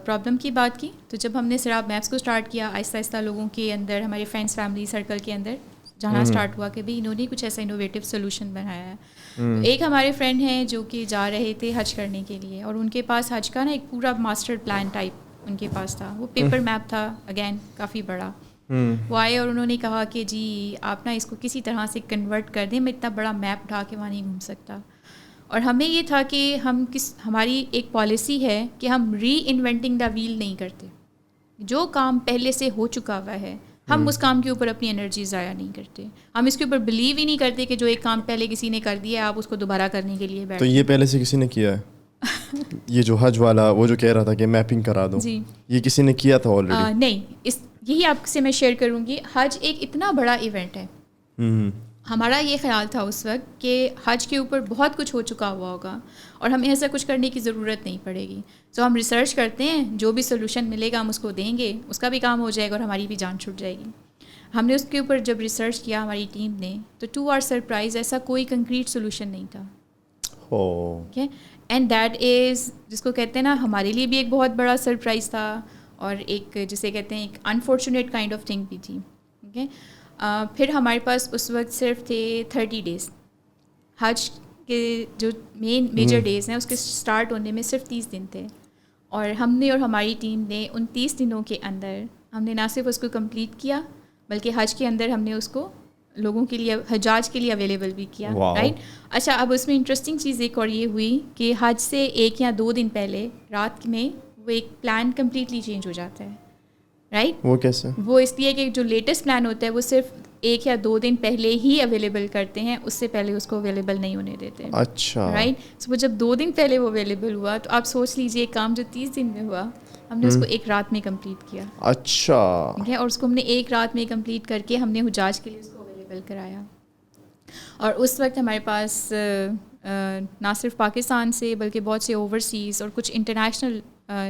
پرابلم کی بات کی, تو جب ہم نے سراب میپس کو اسٹارٹ کیا آہستہ آہستہ لوگوں کے اندر, ہمارے فرینڈس فیملی سرکل کے اندر جانا اسٹارٹ ہوا کہ بھائی انہوں نے کچھ ایسا انوویٹیو سولوشن بنایا ہے. ایک ہمارے فرینڈ ہیں جو کہ جا رہے تھے حج کرنے کے لیے, اور ان کے پاس حج کا نا ایک پورا ماسٹر پلان ٹائپ ان کے پاس تھا, وہ پیپر میپ تھا, اگین کافی بڑا. وہ آئے اور انہوں نے کہا کہ جی آپ نا اس کو کسی طرح سے کنورٹ کر دیں, میں اتنا بڑا میپ اٹھا کے وہاں نہیں گھوم سکتا. اور ہمیں یہ تھا کہ ہماری ایک پالیسی ہے کہ ہم ری انوینٹنگ دا ویل نہیں کرتے. جو کام پہلے سے ہو چکا ہوا ہے ہم اس کام کے اوپر اپنی انرجی ضائع نہیں کرتے. ہم اس کے اوپر بلیو ہی نہیں کرتے کہ جو ایک کام پہلے کسی نے کر دیا ہے آپ اس کو دوبارہ کرنے کے لیے بیٹھے. تو یہ پہلے سے کسی نے کیا ہے یہ جو حج والا وہ جو کہہ رہا تھا کہ میپنگ کرا دو, جی یہ کسی نے کیا تھا آلریڈی؟ نہیں, یہی آپ سے میں شیئر کروں گی. حج ایک اتنا بڑا ایونٹ ہے, ہمارا یہ خیال تھا اس وقت کہ حج کے اوپر بہت کچھ ہو چکا ہوا ہوگا اور ہمیں ایسا کچھ کرنے کی ضرورت نہیں پڑے گی. تو ہم ریسرچ کرتے ہیں, جو بھی سولوشن ملے گا ہم اس کو دیں گے, اس کا بھی کام ہو جائے گا اور ہماری بھی جان چھوٹ جائے گی. ہم نے اس کے اوپر جب ریسرچ کیا ہماری ٹیم نے, تو ٹو آر سرپرائز ایسا کوئی کنکریٹ سولوشن نہیں تھا. اوکے, اینڈ دیٹ از جس کو کہتے ہیں نا, ہمارے لیے بھی ایک بہت بڑا سرپرائز تھا اور ایک جسے کہتے ہیں ایک انفارچونیٹ کائنڈ آف تھنگ بھی تھی. اوکے, پھر ہمارے پاس اس وقت صرف تھے 30 days. حج کے جو میجر ڈیز ہیں اس کے اسٹارٹ ہونے میں صرف 30 دن تھے, اور ہم نے اور ہماری ٹیم نے ان 30 دنوں کے اندر ہم نے نہ صرف اس کو کمپلیٹ کیا بلکہ حج کے اندر ہم نے اس کو لوگوں کے لیے, حجاج کے لیے اویلیبل بھی کیا. رائٹ. اچھا, اب اس میں انٹرسٹنگ چیز ایک اور یہ ہوئی کہ حج سے 1 یا 2 دن پہلے رات میں وہ ایک پلان کمپلیٹلی چینج ہو جاتا ہے. رائٹ. وہ کیسے؟ وہ اس لیے کہ جو لیٹسٹ پلان ہوتا ہے وہ صرف 1 یا 2 دن پہلے ہی اویلیبل کرتے ہیں, اس سے پہلے اس کو اویلیبل نہیں ہونے دیتے. اچھا. رائٹ. سو جب 2 دن پہلے وہ اویلیبل ہوا تو آپ سوچ لیجیے ایک کام جو 30 دن میں ہوا ہم نے اس کو 1 رات میں کمپلیٹ کیا. اچھا. ٹھیک ہے, اور اس کو ہم نے 1 رات میں کمپلیٹ کر کے ہم نے حجاج کے لیے اس کو اویلیبل کرایا. اور اس وقت ہمارے پاس نہ صرف پاکستان سے بلکہ بہت سے اوورسیز اور کچھ انٹرنیشنل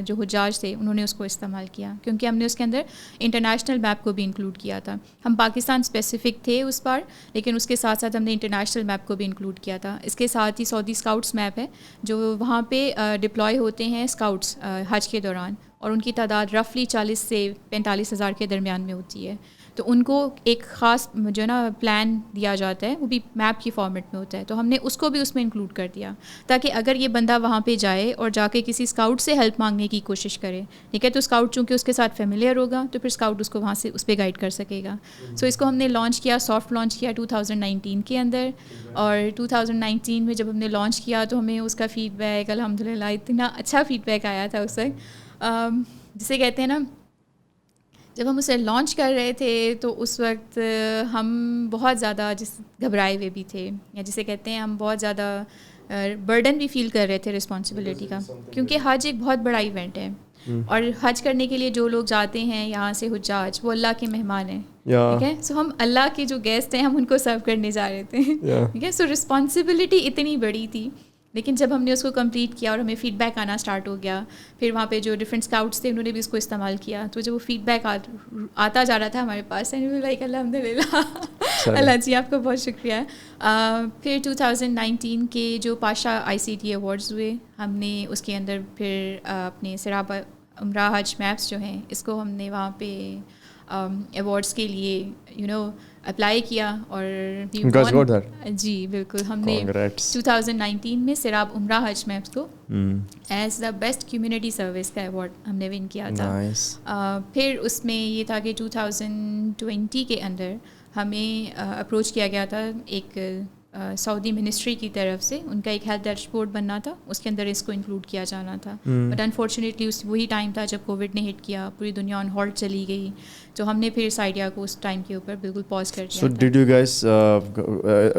جو حجاج تھے انہوں نے اس کو استعمال کیا, کیونکہ ہم نے اس کے اندر انٹرنیشنل میپ کو بھی انکلوڈ کیا تھا. ہم پاکستان اسپیسیفک تھے اس بار, لیکن اس کے ساتھ ساتھ ہم نے انٹرنیشنل میپ کو بھی انکلوڈ کیا تھا. اس کے ساتھ ہی سعودی اسکاؤٹس میپ ہے جو وہاں پہ ڈپلوائے ہوتے ہیں اسکاؤٹس حج کے دوران, اور ان کی تعداد رفلی 40 سے 45 ہزار کے درمیان میں ہوتی ہے. تو ان کو ایک خاص جو ہے نا پلان دیا جاتا ہے, وہ بھی میپ کی فارمیٹ میں ہوتا ہے. تو ہم نے اس کو بھی اس میں انکلوڈ کر دیا تاکہ اگر یہ بندہ وہاں پہ جائے اور جا کے کسی اسکاؤٹ سے ہیلپ مانگنے کی کوشش کرے, ٹھیک ہے, تو اسکاؤٹ چونکہ اس کے ساتھ فیملیئر ہوگا تو پھر اسکاؤٹ اس کو وہاں سے اس پہ گائیڈ کر سکے گا. سو اس کو ہم نے لانچ کیا, سافٹ لانچ کیا 2019 کے اندر. اور 2019 میں جب ہم نے لانچ کیا تو ہمیں اس کا فیڈ بیک الحمدللہ اتنا اچھا فیڈ بیک آیا تھا اس وقت, جسے کہتے ہیں نا, جب ہم اسے لانچ کر رہے تھے تو اس وقت ہم بہت زیادہ گھبرائے ہوئے بھی تھے, یا جسے کہتے ہیں ہم بہت زیادہ برڈن بھی فیل کر رہے تھے رسپانسبلٹی کا, کیونکہ حج ایک بہت بڑا ایونٹ ہے. اور حج کرنے کے لیے جو لوگ جاتے ہیں یہاں سے حجاج, وہ اللہ کے مہمان ہیں. ٹھیک ہے, سو ہم اللہ کے جو گیسٹ ہیں ہم ان کو سرو کرنے جا رہے تھے. ٹھیک ہے, سو رسپانسبلٹی اتنی بڑی تھی. لیکن جب ہم نے اس کو کمپلیٹ کیا اور ہمیں فیڈ بیک آنا اسٹارٹ ہو گیا, پھر وہاں پہ جو ڈفرینٹ اسکاؤٹس تھے انہوں نے بھی اس کو استعمال کیا, تو جب وہ فیڈ بیک آتا جا رہا تھا ہمارے پاس, لائک الحمد للہ, اللہ جی آپ کا بہت شکریہ. پھر 2019 کے جو پاشا ICT ایوارڈز ہوئے, ہم نے اس کے اندر پھر اپنے سراب عمرہ حج میپس جو ہیں اس کو ہم نے وہاں پہ ایوارڈس کے لیے اپلائی کیا, اور جی بالکل ہم نے 2019 میں سراب عمرہ حج میپس کو as the best community service کا ایوارڈ ہم نے ون کیا تھا. پھر اس میں یہ تھا کہ 2020 کے اندر ہمیں اپروچ کیا گیا تھا ایک سعودی منسٹری کی طرف سے ان کا ایک ہیلتھ ڈیش بورڈ بننا تھا, اس کے اندر اس کو انکلوڈ کیا جانا تھا. بٹ انفارچونیٹلی وہی ٹائم تھا جب کووڈ نے ہٹ کیا, پوری دنیا آن ہولڈ چلی گئی, تو ہم نے پھر اس آئیڈیا کو اس ٹائم کے اوپر بالکل پاز کر دیا. So did you guys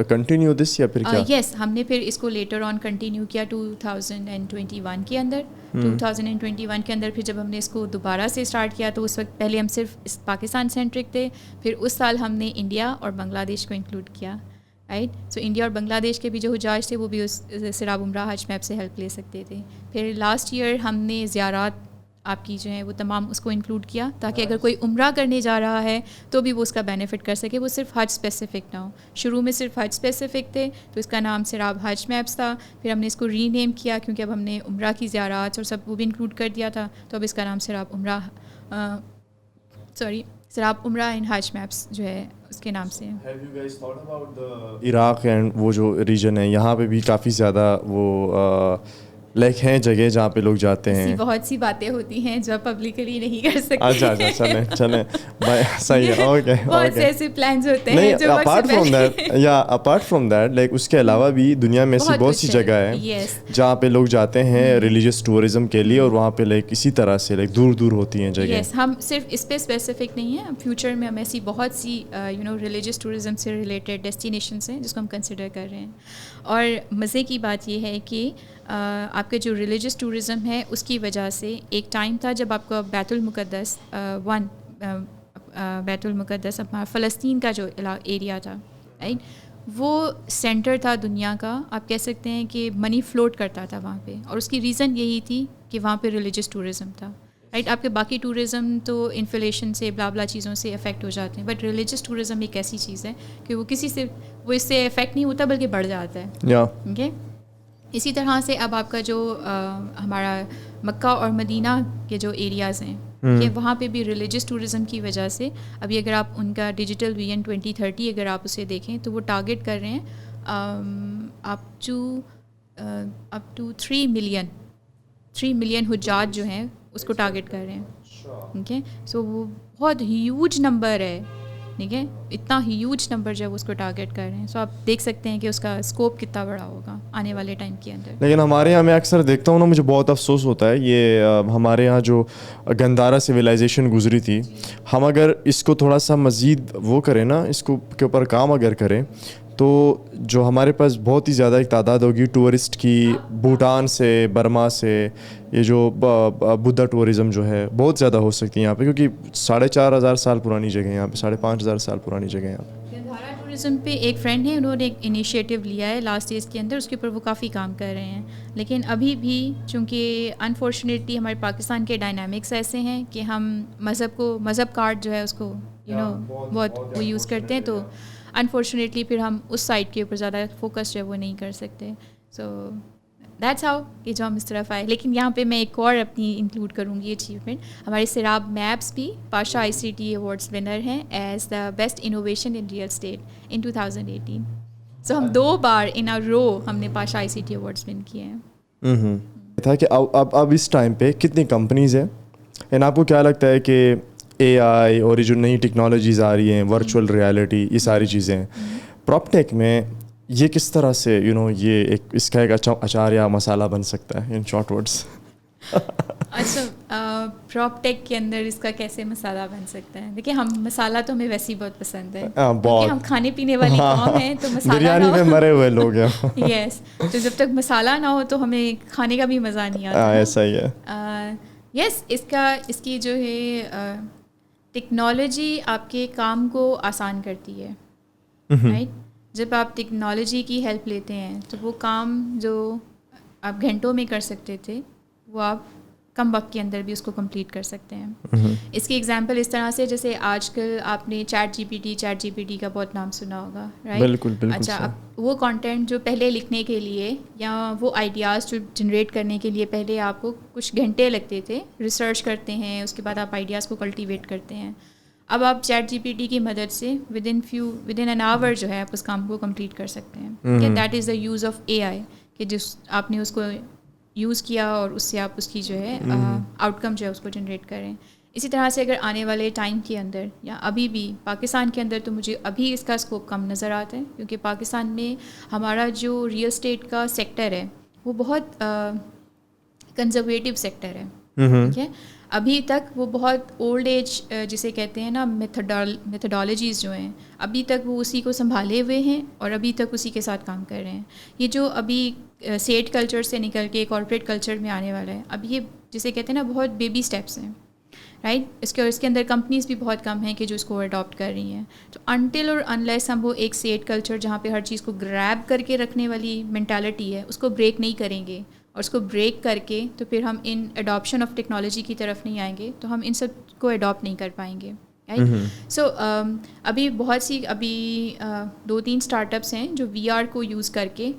continue this یا پھر کیا؟ یس, ہم نے پھر اس کو لیٹر آن کنٹینیو کیا 2021 کے اندر. 2021 کے اندر پھر جب ہم نے اس کو دوبارہ سے اسٹارٹ کیا تو اس وقت پہلے ہم صرف پاکستان سینٹرک تھے, پھر اس سال ہم نے انڈیا اور بنگلہ دیش کو انکلوڈ کیا, رائٹ. سو انڈیا اور بنگلہ دیش کے بھی جو حجاج تھے وہ بھی اس سراب عمرہ حج میپ سے ہیلپ لے سکتے تھے. پھر لاسٹ ایئر ہم نے زیارات آپ کی جو ہیں وہ تمام اس کو انکلوڈ کیا, تاکہ اگر کوئی عمرہ کرنے جا رہا ہے تو بھی وہ اس کا بینیفٹ کر سکے, وہ صرف حج اسپیسیفک نہ ہو. شروع میں صرف حج اسپیسیفک تھے تو اس کا نام سراب حج میپس تھا, پھر ہم نے اس کو ری نیم کیا کیونکہ اب ہم نے عمرہ کی زیارات اور سب وہ بھی انکلوڈ کر دیا تھا, تو اب اس کا نام سراب عمرہ اینڈ حج میپس جو ہے اس کے نام سے ہے. عراق اینڈ وہ جو ریجن ہے یہاں پہ بھی کافی زیادہ وہ لائک ہیں جگہ جہاں پہ لوگ جاتے ہیں, بہت سی باتیں ہوتی ہیں جو پبلکلی نہیں کر سکتے. اچھا چلیں صحیح ہے, اوکے. بہت سے ایسے پلانز ہوتے ہیں نہیں, اپارٹ فرام دیٹ لائک اس کے علاوہ بھی دنیا میں ایسی بہت سی جگہ ہے جہاں پہ لوگ جاتے ہیں ریلیجیس ٹورزم کے لیے, اور وہاں پہ لائک اسی طرح سے لائک دور دور ہوتی ہیں جگہ. یس, ہم صرف اس پہ اسپیسیفک نہیں ہیں, فیوچر میں ہم ایسی بہت سی ریلیجیس ٹورزم سے ریلیٹڈ ڈیسٹینیشنس ہیں جس کو ہم کنسیڈر کر رہے ہیں. اور مزے کی بات یہ ہے کہ آپ کا جو ریلیجیس ٹورزم ہے اس کی وجہ سے ایک ٹائم تھا جب آپ کو بیت المقدس اپنا فلسطین کا جو ایریا تھا, رائٹ, وہ سینٹر تھا دنیا کا, آپ کہہ سکتے ہیں کہ منی فلوٹ کرتا تھا وہاں پہ, اور اس کی ریزن یہی تھی کہ وہاں پہ ریلیجیس ٹورزم تھا, رائٹ. آپ کے باقی ٹورزم تو انفلیشن سے بلا بلا چیزوں سے افیکٹ ہو جاتے ہیں, بٹ ریلیجیس ٹورزم ایک ایسی چیز ہے کہ وہ اس سے افیکٹ نہیں ہوتا بلکہ بڑھ جاتا ہے. اوکے, اسی طرح سے اب آپ کا جو ہمارا مکہ اور مدینہ کے جو ایریاز ہیں کہ وہاں پہ بھی ریلیجیس ٹورزم کی وجہ سے ابھی اگر آپ ان کا ڈیجیٹل ویژن 2030 اگر آپ اسے دیکھیں تو وہ ٹارگیٹ کر رہے ہیں اپ ٹو 3 ملین حجاج جو ہیں اس کو ٹارگیٹ کر رہے ہیں. ٹھیک ہے, سو وہ بہت ہیوج نمبر ہے, ٹھیک ہے, اتنا ہیوج نمبر جو ہے اس کو ٹارگیٹ کر رہے ہیں. سو آپ دیکھ سکتے ہیں کہ اس کا اسکوپ کتنا بڑا ہوگا آنے والے ٹائم کے اندر. لیکن ہمارے یہاں میں اکثر دیکھتا ہوں نا, مجھے بہت افسوس ہوتا ہے, یہ ہمارے یہاں جو گندارا سویلائزیشن گزری تھی, ہم اگر اس کو تھوڑا سا مزید وہ کریں نا, اس کو کے اوپر کام اگر کریں تو جو ہمارے پاس بہت ہی زیادہ ایک تعداد ہوگی ٹورسٹ کی, بھوٹان سے, برما سے, یہ جو بدھا ٹورزم جو ہے بہت زیادہ ہو سکتی ہے یہاں پہ, کیونکہ 4,500 سال پرانی جگہ ہے یہاں پہ, 5,500 سال پرانی جگہ ہے یہاں پہ. گندھارا ٹورزم پہ ایک فرینڈ ہے, انہوں نے ایک انیشیٹو لیا ہے لاسٹ ایئرس کے اندر, اس کے اوپر وہ کافی کام کر رہے ہیں. لیکن ابھی بھی چونکہ انفارچونیٹلی ہمارے پاکستان کے ڈائنامکس ایسے ہیں کہ ہم مذہب کارڈ جو ہے اس کو بہت وہ یوز کرتے ہیں, تو انفارچونیٹلی پھر ہم اس سائڈ کے اوپر زیادہ فوکس جو ہے وہ نہیں کر سکتے. سو دیٹس ہاؤ کہ جو ہم اس طرف آئے. لیکن یہاں پہ میں ایک اور اپنی انکلوڈ کروں گی اچیومنٹ, ہمارے سراب میپس بھی پاشا ICT ایوارڈس ونر ہیں as the best innovation in real estate in 2018. So ہم 2 بار ان اے رو ہم نے پاشا ICT ایوارڈس ون کیے ہیں. تھا کہ اب اس ٹائم پہ کتنی کمپنیز ہیں, اینڈ آپ کو کیا لگتا ہے کہ AI اور یہ جو نئی ٹیکنالوجیز آ رہی ہیں, ورچوئل ریالٹی, یہ ساری چیزیں ہیں, پراپ ٹیک میں یہ کس طرح سے یہ ایک اس کا ایک اچار یا مسالہ بن سکتا ہے ان شارٹ ورڈس؟ اچھا, پراپ ٹیک کے اندر اس کا کیسے مسالہ بن سکتا ہے؟ دیکھیے, ہم مسالہ تو ہمیں ویسے ہی بہت پسند ہے, ہم کھانے پینے والی قوم ہیں, تو مسالہ بریانی میں مرے ہوئے لوگ ہیں. یس, تو جب تک مسالہ نہ ہو تو ہمیں کھانے کا بھی مزہ نہیں آتا. ایسا ہی ہے. یس, اس کی جو ہے ٹیکنالوجی آپ کے کام کو آسان کرتی ہے, رائٹ. جب آپ ٹیکنالوجی کی ہیلپ لیتے ہیں تو وہ کام جو آپ گھنٹوں میں کر سکتے تھے وہ آپ کم وقت کے اندر بھی اس کو کمپلیٹ کر سکتے ہیں. اس کی ایگزامپل اس طرح سے, جیسے آج کل آپ نے چیٹ جی پی ٹی کا بہت نام سنا ہوگا, رائٹ. بالکل. اچھا, اب وہ کانٹینٹ جو پہلے لکھنے کے لیے یا وہ آئیڈیاز جو جنریٹ کرنے کے لیے پہلے آپ کو کچھ گھنٹے لگتے تھے, ریسرچ کرتے ہیں, اس کے بعد آپ آئیڈیاز کو کلٹیویٹ کرتے ہیں. اب آپ چیٹ جی پی ٹی کی مدد سے ود ان این آور جو ہے آپ اس کام کو کمپلیٹ کر سکتے ہیں. That is the use of AI, کہ جس آپ نے اس کو یوز کیا اور اس سے آپ اس کی جو ہے آؤٹ کم جو ہے اس کو جنریٹ کریں. اسی طرح سے اگر آنے والے ٹائم کے اندر یا ابھی بھی پاکستان کے اندر تو مجھے ابھی اس کا اسکوپ کم نظر آتا ہے، کیونکہ پاکستان میں ہمارا جو ریئل اسٹیٹ کا سیکٹر ہے وہ بہت کنزرویٹو سیکٹر ہے. ٹھیک ہے، ابھی تک وہ بہت اولڈ ایج جسے کہتے ہیں نا میتھڈالوجیز جو ہیں ابھی تک وہ اسی کو سنبھالے ہوئے ہیں اور ابھی تک اسی کے ساتھ کام کر رہے ہیں. یہ جو ابھی سیٹ کلچر سے نکل کے کارپوریٹ کلچر میں آنے والا ہے، اب یہ جسے کہتے ہیں نا بہت بیبی اسٹیپس ہیں، رائٹ. اس کے اندر کمپنیز بھی بہت کم ہیں کہ جو اس کو اڈاپٹ کر رہی ہیں. تو انٹل اور انلیس ہم وہ ایک سیٹ کلچر جہاں پہ ہر چیز کو گریب کر کے رکھنے والی مینٹالٹی ہے اس کو بریک نہیں کریں گے اور اس کو بریک کر کے تو پھر ہم ان اڈاپشن آف ٹیکنالوجی کی طرف نہیں آئیں گے تو ہم ان سب کو اڈاپٹ نہیں کر پائیں گے. سو ابھی بہت سی 2-3 اسٹارٹ اپس ہیں جو وی آر کو یوز کر کے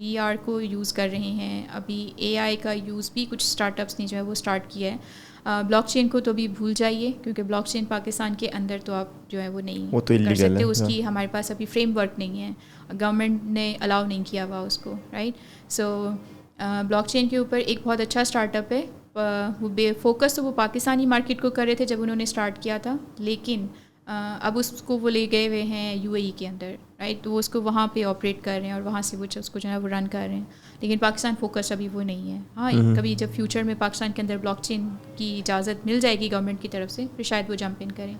یوز کر رہے ہیں. ابھی اے آئی کا یوز بھی کچھ اسٹارٹ اپس نے جو ہے وہ اسٹارٹ کیا ہے. بلاک چین کو تو بھی بھول جائیے، کیونکہ بلاک چین پاکستان کے اندر تو آپ جو ہے وہ نہیں کر سکتے، اس کی ہمارے پاس ابھی فریم ورک نہیں ہے، گورنمنٹ نے الاؤ نہیں کیا ہوا اس کو، رائٹ. سو بلاک چین کے اوپر ایک بہت اچھا اسٹارٹ اپ ہے، وہ فوکس تو وہ پاکستانی مارکیٹ کو کر رہے تھے جب انہوں نے اسٹارٹ کیا تھا، لیکن اب اس کو وہ لے گئے ہوئے ہیں یو اے ای کے اندر، رائٹ. تو وہ اس کو وہاں پہ آپریٹ کر رہے ہیں اور وہاں سے وہ اس کو جو ہے وہ رن کر رہے ہیں، لیکن پاکستان فوکس ابھی وہ نہیں ہے. ہاں کبھی جب فیوچر میں پاکستان کے اندر بلاک چین کی اجازت مل جائے گی گورنمنٹ کی طرف سے پھر شاید وہ جمپ ان کریں.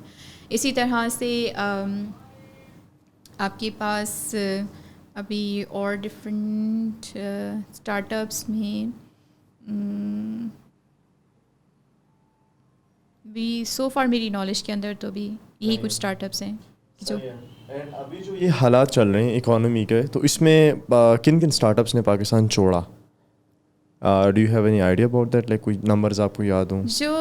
اسی طرح سے آپ کے پاس ابھی اور ڈفرینٹ اسٹارٹ اپس میں بھی سو فار میری نالج کے اندر تو بھی یہی کچھ اسٹارٹ اپس ہیں جو ابھی جو یہ حالات چل رہے ہیں اکانومی کے، تو اس میں کن کن اسٹارٹ اپس نے پاکستان چھوڑا؟ Do you have any idea about that, like کوئی نمبرز آپ کو یاد ہوں؟ جو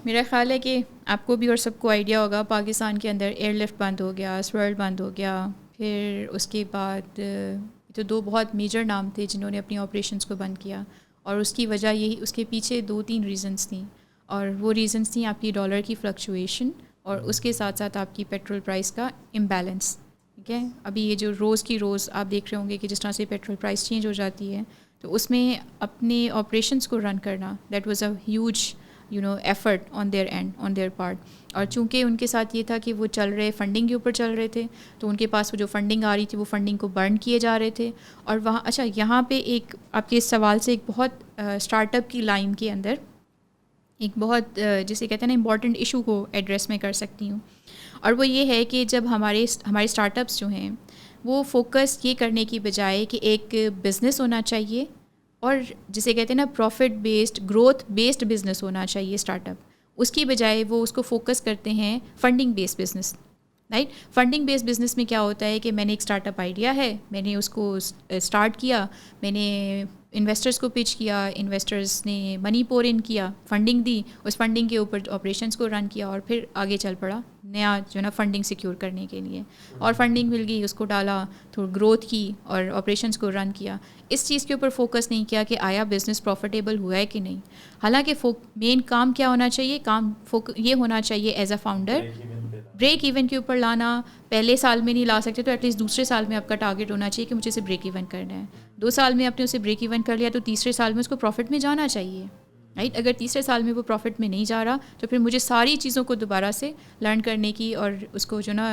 میرا خیال ہے کہ آپ کو بھی اور سب کو آئیڈیا ہوگا، پاکستان کے اندر ایئر لفٹ بند ہو گیا، سورلڈ بند ہو گیا، پھر اس کے بعد تو 2 بہت میجر نام تھے جنہوں نے اپنی آپریشنس کو بند کیا، اور اس کی وجہ یہی، اس کے پیچھے 2-3 ریزنس تھیں، اور وہ ریزنس تھیں آپ کی ڈالر کی فلکچویشن اور اس کے ساتھ ساتھ آپ کی پیٹرول پرائس کا امبیلنس. ٹھیک ہے، ابھی یہ جو روز کی روز آپ دیکھ رہے ہوں گے کہ جس طرح سے پیٹرول پرائس چینج ہو جاتی ہے، تو اس میں اپنے آپریشنس کو رن کرنا that was a huge effort on their end, on their part. اور چونکہ ان کے ساتھ یہ تھا کہ وہ چل رہے فنڈنگ کے اوپر چل رہے تھے، تو ان کے پاس وہ جو فنڈنگ آ رہی تھی وہ فنڈنگ کو برن کیے جا رہے تھے. اور وہاں اچھا یہاں پہ ایک آپ کے اس سوال سے ایک بہت اسٹارٹ اپ کی لائن کے اندر ایک بہت جسے کہتے ہیں نا امپورٹنٹ ایشو کو ایڈریس میں کر سکتی ہوں، اور وہ یہ ہے کہ جب ہمارے اسٹارٹ اپس جو ہیں وہ فوکس یہ کرنے کی بجائے کہ ایک بزنس ہونا چاہیے اور جسے کہتے ہیں نا profit based growth based business ہونا چاہیے اسٹارٹ اپ، اس کی بجائے وہ اس کو فوکس کرتے ہیں funding based business, right. Funding based business میں کیا ہوتا ہے کہ میں نے ایک اسٹارٹ اپ آئیڈیا ہے، میں نے اس کو اسٹارٹ کیا، میں نے انویسٹرز کو پچ کیا، انویسٹرز نے منی پور ان کیا، فنڈنگ دی، اس فنڈنگ کے اوپر آپریشنس کو رن کیا اور پھر آگے چل پڑا نیا جو ہے نا فنڈنگ سیکیور کرنے کے لیے، اور فنڈنگ مل گئی، اس کو ڈالا، تھوڑا گروتھ کی اور آپریشنس کو رن کیا. اس چیز کے اوپر فوکس نہیں کیا کہ آیا بزنس پروفیٹیبل ہوا ہے کہ نہیں. حالانکہ مین کام کیا ہونا چاہیے، یہ ہونا چاہیے as a founder break even کے اوپر لانا. پہلے سال میں نہیں لا سکتے تو ایٹ لیسٹ دوسرے سال میں آپ کا ٹارگیٹ ہونا چاہیے کہ مجھے اسے بریک ایون کرنا ہے. 2 سال میں آپ نے اسے بریک ایون کر لیا تو تیسرے سال میں اس کو پروفٹ میں جانا چاہیے، رائٹ. اگر تیسرے سال میں وہ پروفٹ میں نہیں جا رہا تو پھر مجھے ساری چیزوں کو دوبارہ سے لرن کرنے کی اور اس کو جو نا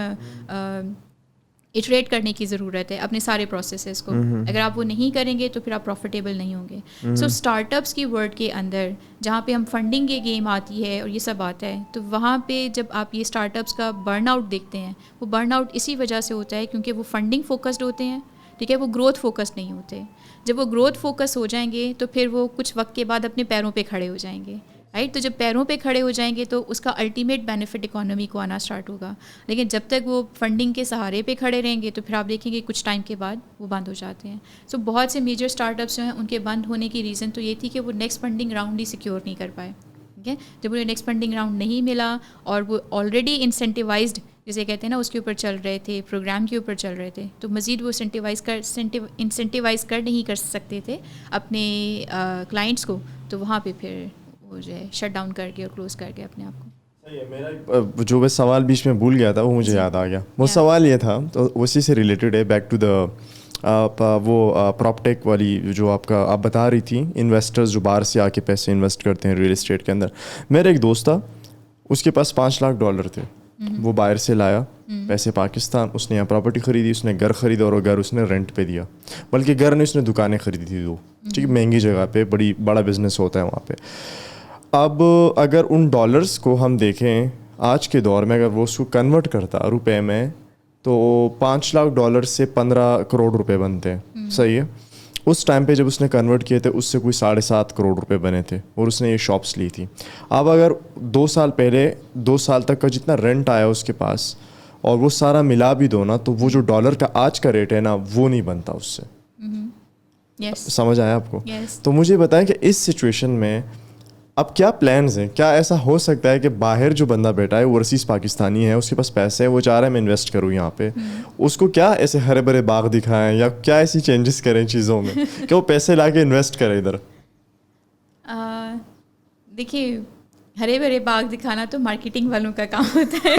ایٹریٹ کرنے کی ضرورت ہے اپنے سارے پروسیسز کو. اگر آپ وہ نہیں کریں گے تو پھر آپ پروفیٹیبل نہیں ہوں گے. سو اسٹارٹ اپس کی ورڈ کے اندر جہاں پہ ہم فنڈنگ کے گیم آتی ہے اور یہ سب آتا ہے، تو وہاں پہ جب آپ یہ اسٹارٹ اپس کا برن آؤٹ دیکھتے ہیں، وہ برن آؤٹ اسی وجہ سے ہوتا ہے کیونکہ وہ فنڈنگ فوکسڈ ہوتے ہیں، ٹھیک ہے، وہ گروتھ فوکس نہیں ہوتے. جب وہ گروتھ فوکس ہو جائیں گے تو پھر وہ کچھ وقت کے بعد اپنے پیروں پہ کھڑے ہو جائیں گے، رائٹ. تو جب پیروں پہ کھڑے ہو جائیں گے تو اس کا الٹیمیٹ بینیفٹ اکانومی کو آنا اسٹارٹ ہوگا. لیکن جب تک وہ فنڈنگ کے سہارے پہ کھڑے رہیں گے تو پھر آپ دیکھیں گے کچھ ٹائم کے بعد وہ بند ہو جاتے ہیں. سو بہت سے میجر اسٹارٹ اپس جو ہیں ان کے بند ہونے کی ریزن تو یہ تھی کہ وہ نیکسٹ فنڈنگ راؤنڈ ہی سیکیور نہیں کر پائے. ٹھیک ہے، جب انہیں نیکسٹ فنڈنگ راؤنڈ نہیں ملا اور وہ آلریڈی انسینٹیوائزڈ جسے کہتے ہیں نا اس کے اوپر چل رہے تھے، پروگرام کے اوپر چل رہے تھے، تو مزید وہ انسینٹیوائز کر نہیں کر سکتے تھے اپنے کلائنٹس کو، تو وہاں پہ پھر وہ جو ہے شٹ ڈاؤن کر کے اور کلوز کر کے اپنے آپ کو. میرا جو بس سوال بیچ میں بھول گیا تھا وہ مجھے یاد آ گیا. وہ سوال یہ تھا تو اسی سے ریلیٹڈ ہے، بیک ٹو دا وہ پراپ ٹیک والی جو آپ بتا رہی تھیں، انویسٹرز جو باہر سے آ کے پیسے انویسٹ کرتے ہیں ریئل اسٹیٹ کے اندر. میرا ایک دوست تھا، اس کے پاس $5 lakh تھے, وہ باہر سے لایا پیسے پاکستان, اس نے یہاں پراپرٹی خریدی, اس نے گھر خریدا اور وہ گھر اس نے رینٹ پہ دیا, بلکہ گھر نہیں اس نے دکانیں خریدی تھی 2, ٹھیک ہے, مہنگی جگہ پہ, بڑا بزنس ہوتا ہے وہاں پہ. اب اگر ان ڈالرس کو ہم دیکھیں آج کے دور میں, اگر وہ اس کو کنورٹ کرتا روپے میں, تو $5 lakh سے 15 crore روپے بنتے ہیں, صحیح ہے. اس ٹائم پہ جب اس نے کنورٹ کیے تھے اس سے کوئی 7.5 crore روپے بنے تھے, اور اس نے یہ شاپس لی تھی. اب اگر 2 سال پہلے 2 سال تک کا جتنا رینٹ آیا اس کے پاس اور وہ سارا ملا بھی دو نا, تو وہ جو ڈالر کا آج کا ریٹ ہے نا وہ نہیں بنتا اس سے. سمجھ آیا آپ کو؟ تو مجھے بتائیں کہ اس سچویشن میں اب کیا پلانز ہیں, کیا ایسا ہو سکتا ہے کہ باہر جو بندہ بیٹھا ہے اوورسیز پاکستانی ہے, اس کے پاس پیسے ہے, وہ چاہ رہا ہے میں انویسٹ کروں یہاں پہ, اس کو کیا ایسے ہرے بھرے باغ دکھائیں یا کیا ایسی چینجز کریں چیزوں میں کہ وہ پیسے لا کے انویسٹ کرے ادھر؟ دیکھیے, ہرے بھرے باغ دکھانا تو مارکیٹنگ والوں کا کام ہوتا ہے.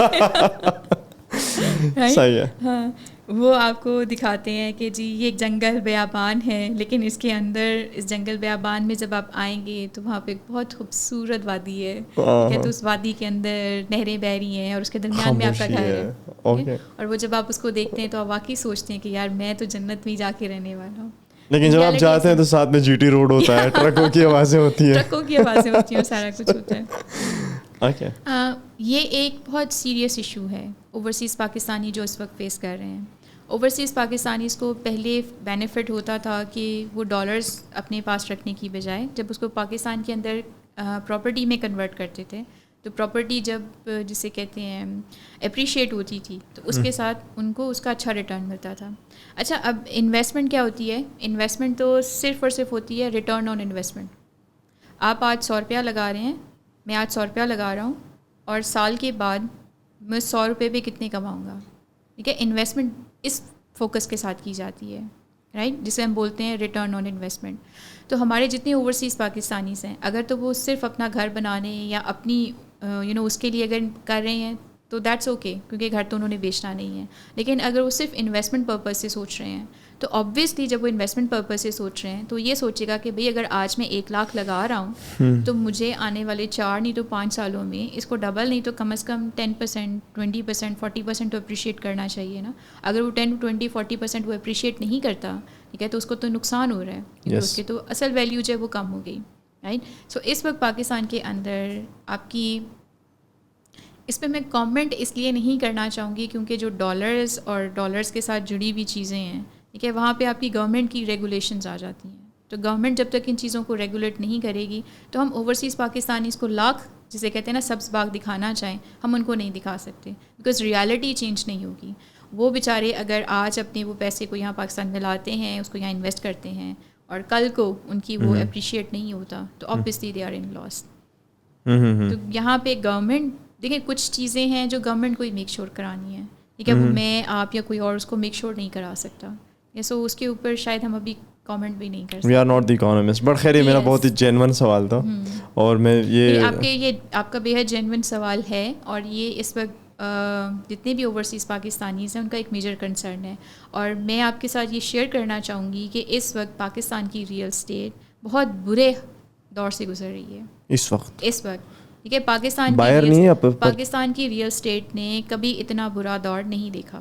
صحیح ہے. ہاں, وہ آپ کو دکھاتے ہیں کہ جی یہ ایک جنگل بیابان ہے, لیکن اس کے اندر اس جنگل بیابان میں جب آپ آئیں گے تو وہاں پہ ایک بہت خوبصورت وادی ہے, ٹھیک ہے, تو اس وادی کے اندر نہریں بہ رہی ہیں اور اس کے درمیان میں آپ کا گھر ہے, اور وہ جب آپ اس کو دیکھتے ہیں تو آپ واقعی سوچتے ہیں کہ یار میں تو جنت میں جا کے رہنے والا ہوں. لیکن جب آپ جاتے ہیں تو ساتھ میں GT روڈ ہوتا ہے, ٹرکوں کی آوازیں ہوتی ہیں, سارا کچھ ہوتا ہے. یہ ایک بہت سیریس ایشو ہے اوورسیز پاکستانی جو اس وقت فیس کر رہے ہیں. اوورسیز پاکستانیز کو پہلے بینیفٹ ہوتا تھا کہ وہ ڈالرز اپنے پاس رکھنے کی بجائے جب اس کو پاکستان کے اندر پراپرٹی میں کنورٹ کرتے تھے, تو پراپرٹی جب جسے کہتے ہیں اپریشیٹ ہوتی تھی تو اس کے ساتھ ان کو اس کا اچھا ریٹرن ملتا تھا. اچھا, اب انویسٹمنٹ کیا ہوتی ہے؟ انویسٹمنٹ تو صرف اور صرف ہوتی ہے ریٹرن آن انویسٹمنٹ. آپ آج 100 روپیہ لگا رہے ہیں, میں آج 100 روپیہ لگا رہا ہوں, اور سال کے بعد میں 100 روپے پہ کتنے کماؤں گا, ٹھیک ہے. انویسٹمنٹ اس فوکس کے ساتھ کی جاتی ہے, رائٹ, جسے ہم بولتے ہیں ریٹرن آن انویسٹمنٹ. تو ہمارے جتنے اوورسیز پاکستانیز ہیں, اگر تو وہ صرف اپنا گھر بنانے یا اپنی اس کے لیے اگر کر رہے ہیں تو دیٹس اوکے, کیونکہ گھر تو انہوں نے بیچنا نہیں ہے. لیکن اگر وہ صرف انویسٹمنٹ پرپز سے سوچ رہے ہیں تو آبویسلی جب وہ انویسٹمنٹ پرپز سے سوچ رہے ہیں تو یہ سوچے گا کہ بھئی اگر آج میں 1 لاکھ لگا رہا ہوں تو مجھے آنے والے 4 نہیں تو 5 سالوں میں اس کو ڈبل نہیں تو کم از کم 10%, 20%, 40% تو اپریشیٹ کرنا چاہیے نا. اگر وہ 10, 20, 40% وہ اپریشیٹ نہیں کرتا, ٹھیک ہے, تو اس کو تو نقصان ہو رہا ہے, کیونکہ اس کے تو اصل ویلیو جو ہے وہ کم ہو گئی, رائٹ. سو اس وقت پاکستان کے اندر آپ کی اس پہ میں کامنٹ اس لیے نہیں کرنا چاہوں گی کیونکہ جو ڈالرز اور ڈالرز کے ساتھ جڑی ہوئی چیزیں ہیں, ٹھیک ہے, وہاں پہ آپ کی گورنمنٹ کی ریگولیشنز آ جاتی ہیں. تو گورنمنٹ جب تک ان چیزوں کو ریگولیٹ نہیں کرے گی تو ہم اوورسیز پاکستانیز کو لاکھ جسے کہتے ہیں نا سبز باغ دکھانا چاہیں, ہم ان کو نہیں دکھا سکتے, بیکاز ریالٹی چینج نہیں ہوگی. وہ بیچارے اگر آج اپنے وہ پیسے کو یہاں پاکستان میں لاتے ہیں, اس کو یہاں انویسٹ کرتے ہیں, اور کل کو ان کی وہ اپریشیٹ نہیں ہوتا تو آبویسلی دے آر ان لاس. تو یہاں پہ گورنمنٹ دیکھیں, کچھ چیزیں ہیں جو گورنمنٹ کو ہی میک شور کرانی ہے, ٹھیک ہے, وہ میں آپ یا کوئی اور اس کو میک شور نہیں کرا سکتا. سو اس کے اوپر شاید ہم ابھی کامنٹ بھی نہیں کر سکتے. We are not the economist, but خیر یہ میرا بہت ہی جینون سوال تھا, اور میں یہ آپ کا بے حد جینون سوال ہے, اور یہ اس وقت جتنے بھی اوورسیز پاکستانیز ہیں ان کا ایک میجر کنسرن ہے. اور میں آپ کے ساتھ یہ شیئر کرنا چاہوں گی کہ اس وقت پاکستان کی ریئل اسٹیٹ بہت برے دور سے گزر رہی ہے اس وقت, ٹھیک ہے. پاکستان کی ریئل اسٹیٹ نے کبھی اتنا برا دور نہیں دیکھا,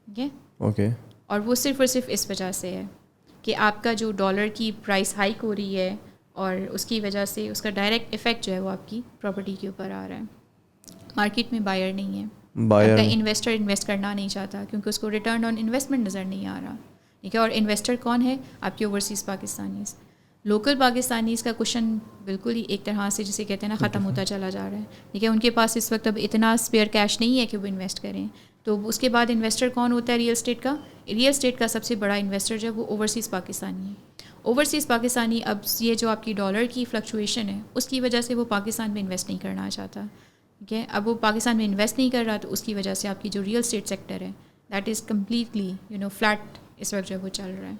ٹھیک ہے, اوکے. اور وہ صرف اور صرف اس وجہ سے ہے کہ آپ کا جو ڈالر کی پرائس ہائک ہو رہی ہے, اور اس کی وجہ سے اس کا ڈائریکٹ افیکٹ جو ہے وہ آپ کی پراپرٹی کے اوپر آ رہا ہے. مارکیٹ میں بائر نہیں ہے, آپ کا انویسٹر انویسٹ کرنا نہیں چاہتا کیونکہ اس کو ریٹرن آن انویسٹمنٹ نظر نہیں آ رہا, ٹھیک ہے. اور انویسٹر کون ہے؟ آپ کے اوورسیز پاکستانیز. لوکل پاکستانیز کا کوشچن بالکل ہی ایک طرح سے جسے کہتے ہیں نا ختم ہوتا چلا جا رہا ہے, ٹھیک ہے. ان کے پاس اس وقت اب اتنا اسپیئر کیش نہیں ہے کہ وہ انویسٹ کریں. تو اس کے بعد انویسٹر کون ہوتا ہے ریئل اسٹیٹ کا؟ ریئل اسٹیٹ کا سب سے بڑا انویسٹر جو ہے وہ اوورسیز پاکستانی ہے. اوورسیز پاکستانی اب یہ جو آپ کی ڈالر کی فلکچویشن ہے اس کی وجہ سے وہ پاکستان میں انویسٹ نہیں کرنا چاہتا, ٹھیک ہے. اب وہ پاکستان میں انویسٹ نہیں کر رہا تو اس کی وجہ سے آپ کی جو ریئل اسٹیٹ سیکٹر ہے دیٹ از کمپلیٹلی فلیٹ اس وقت جو ہے وہ چل رہا ہے.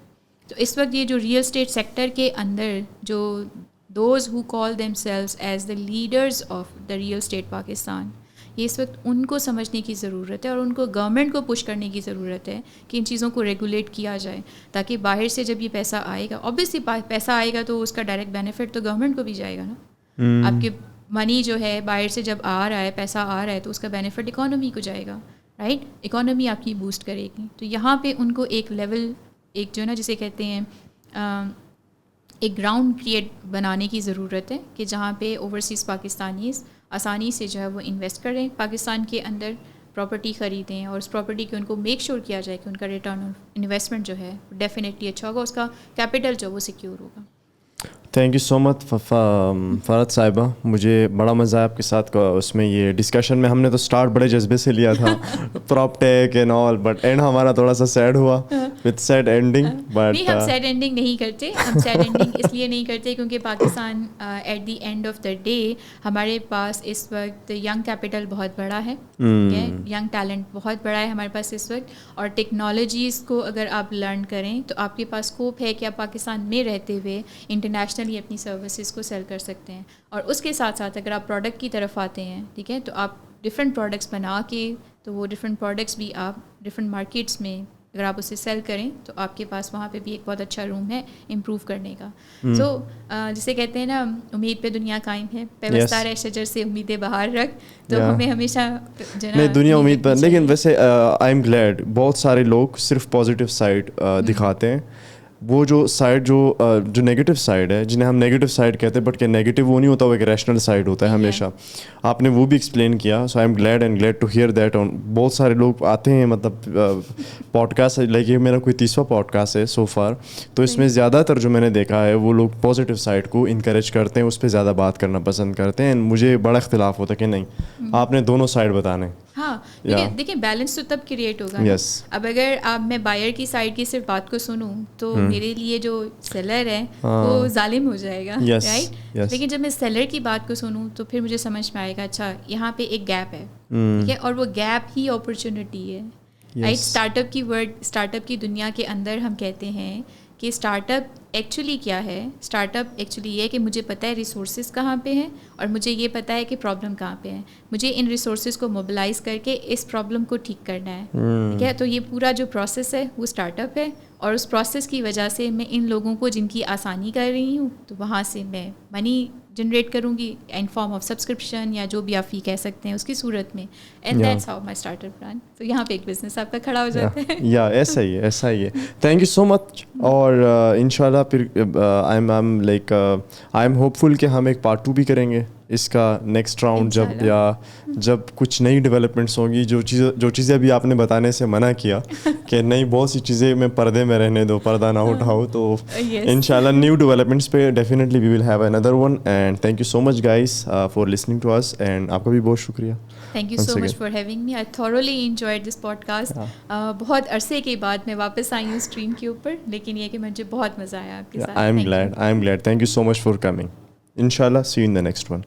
تو اس وقت یہ جو ریئل اسٹیٹ سیکٹر کے اندر جو those who call them selves as the leaders of the real state Pakistan, یہ اس وقت ان کو سمجھنے کی ضرورت ہے, اور ان کو گورنمنٹ کو پش کرنے کی ضرورت ہے کہ ان چیزوں کو ریگولیٹ کیا جائے, تاکہ باہر سے جب یہ پیسہ آئے گا, اوبیسلی پیسہ آئے گا تو اس کا ڈائریکٹ بینیفٹ تو گورنمنٹ کو بھی جائے گا نا. آپ کے منی جو ہے باہر سے جب آ رہا ہے, پیسہ آ رہا ہے, تو اس کا بینیفٹ اکانومی کو جائے گا, رائٹ. اکانومی آپ کی بوسٹ کرے گی. تو یہاں پہ ان کو ایک لیول, ایک جو ہے نا جسے کہتے ہیں ایک گراؤنڈ کریٹ بنانے کی ضرورت ہے کہ جہاں پہ اوورسیز پاکستانیز آسانی سے جو ہے وہ انویسٹ کریں, پاکستان کے اندر پراپرٹی خریدیں, اور اس پراپرٹی کے ان کو میک شور کیا جائے کہ ان کا ریٹرن آن انویسٹمنٹ جو ہے ڈیفینیٹلی اچھا ہوگا, اس کا کیپٹل جو وہ سیکیور ہوگا. تھینک یو سو مچ فرحت صاحبہ, مجھے بڑا مزہ آیا آپ کے ساتھ اس میں یہ ڈسکشن میں. ہم نے تو اسٹارٹ بڑے جذبے سے لیا تھا prop take and all, but and ہمارا تھوڑا سا سیڈ ہوا وتھ سیڈ اینڈنگ. بٹ نہیں, ہم سیڈ اینڈنگ نہیں کرتے. ہم سیڈ اینڈنگ اس لیے نہیں کرتے کیونکہ Pakistan at the end of the day ہمارے پاس اس وقت ینگ کیپٹل بہت بڑا ہے, ینگ ٹیلنٹ بہت بڑا ہے ہمارے پاس اس وقت, اور ٹیکنالوجیز کو اگر آپ لرن کریں تو آپ کے پاس اسکوپ ہے کہ آپ پاکستان میں رہتے ہوئے انٹرنیشنلی اپنی سروسز کو سیل کر سکتے ہیں. اور اس کے ساتھ ساتھ اگر آپ پروڈکٹ کی طرف آتے ہیں, ٹھیک ہے, تو آپ ڈفرینٹ پروڈکٹس بنا کے, تو وہ ڈفرینٹ پروڈکٹس بھی آپ ڈفرینٹ مارکیٹس میں اگر آپ اسے سیل کریں تو آپ کے پاس وہاں پہ بھی ایک بہت اچھا روم ہے امپروو کرنے کا. سو جسے کہتے ہیں نا, امید پہ دنیا قائم ہے, پیوستہ رہ شجر سے امیدیں باہر رکھ. تو ہمیں ہمیشہ نہیں دنیا امید پر, لیکن ویسے آئی ایم گلیڈ بہت سارے لوگ صرف پازیٹیو سائڈ دکھاتے ہیں. وہ جو سائڈ جو نیگیٹو سائڈ ہے, جنہیں ہم نیگیٹو سائڈ کہتے ہیں, بٹ کہ نیگیٹو وہ نہیں ہوتا, وہ ایک ریشنل سائڈ ہوتا ہے ہمیشہ. آپ نے وہ بھی ایکسپلین کیا. So I am glad to hear that. بہت سارے لوگ آتے ہیں, مطلب پوڈکاسٹ لائک یہ میرا کوئی 30واں پوڈکاسٹ ہے سو فار, تو اس میں زیادہ تر جو میں نے دیکھا ہے وہ لوگ پازیٹیو سائڈ کو انکریج کرتے ہیں, اس پہ زیادہ بات کرنا پسند کرتے ہیں. مجھے بڑا اختلاف ہوتا ہے کہ نہیں, آپ نے دونوں سائڈ بتانے. ہاں دیکھیں بیلنس تو تب کریٹ ہوگا. اب اگر آپ میں بائر کی سائڈ کی صرف بات کو سنوں تو میرے لیے جو سیلر ہے وہ ظالم ہو جائے گا, رائٹ. لیکن جب میں سیلر کی بات کو سنوں تو پھر مجھے سمجھ میں آئے گا اچھا یہاں پہ ایک گیپ ہے, ٹھیک ہے, اور وہ گیپ ہی اپرچونیٹی ہے, رائٹ. اسٹارٹ اپ کی دنیا کے اندر ہم کہتے ہیں کہ اسٹارٹ اپ ایکچولی کیا ہے. اسٹارٹ اپ ایکچولی یہ ہے کہ مجھے پتہ ہے ریسورسز کہاں پہ ہیں اور مجھے یہ پتہ ہے کہ پرابلم کہاں پہ ہے. مجھے ان ریسورسز کو موبلائز کر کے اس پرابلم کو ٹھیک کرنا ہے, ٹھیک ہے. تو یہ پورا جو پروسیس ہے وہ اسٹارٹ اپ ہے, اور اس پروسیس کی وجہ سے میں ان لوگوں کو جن کی آسانی کر رہی ہوں تو وہاں سے میں منی جنریٹ کروں گی ان فارم آف سبسکرپشن یا جو بھی آپ فی کہہ سکتے ہیں اس کی صورت میں. And that's how my startup run. تو یہاں پہ ایک بزنس آپ کا کھڑا ہو جاتا ہے. یا ایسا ہی ہے. تھینک یو سو مچ. اور ان شاء اللہ پھر آئی ایم ہوپ فل کہ ہم ایک پارٹ 2 بھی کریں گے اس کا نیکسٹ راؤنڈ, جب کچھ نئی ڈیولپمنٹس ہوں گی. جو چیزیں ابھی آپ نے بتانے سے منع کیا کہ نہیں بہت سی چیزیں میں پردے میں رہنے دو, پردہ نہ اٹھاؤ, تو ان شاء اللہ نیو ڈیولپمنٹس پہ definitely we will have another one. And thank you so much guys for listening to us, and آپ کا بھی بہت شکریہ. Thank you so much for having me. I thoroughly enjoyed this podcast. بہت عرصے کے بعد میں واپس آئی ہوں اسٹریم کے اوپر, لیکن یہ کہ مجھے بہت مزہ آیا آپ کے ساتھ. I am glad. Thank you so much for coming. ان شاء اللہ see you in the next one.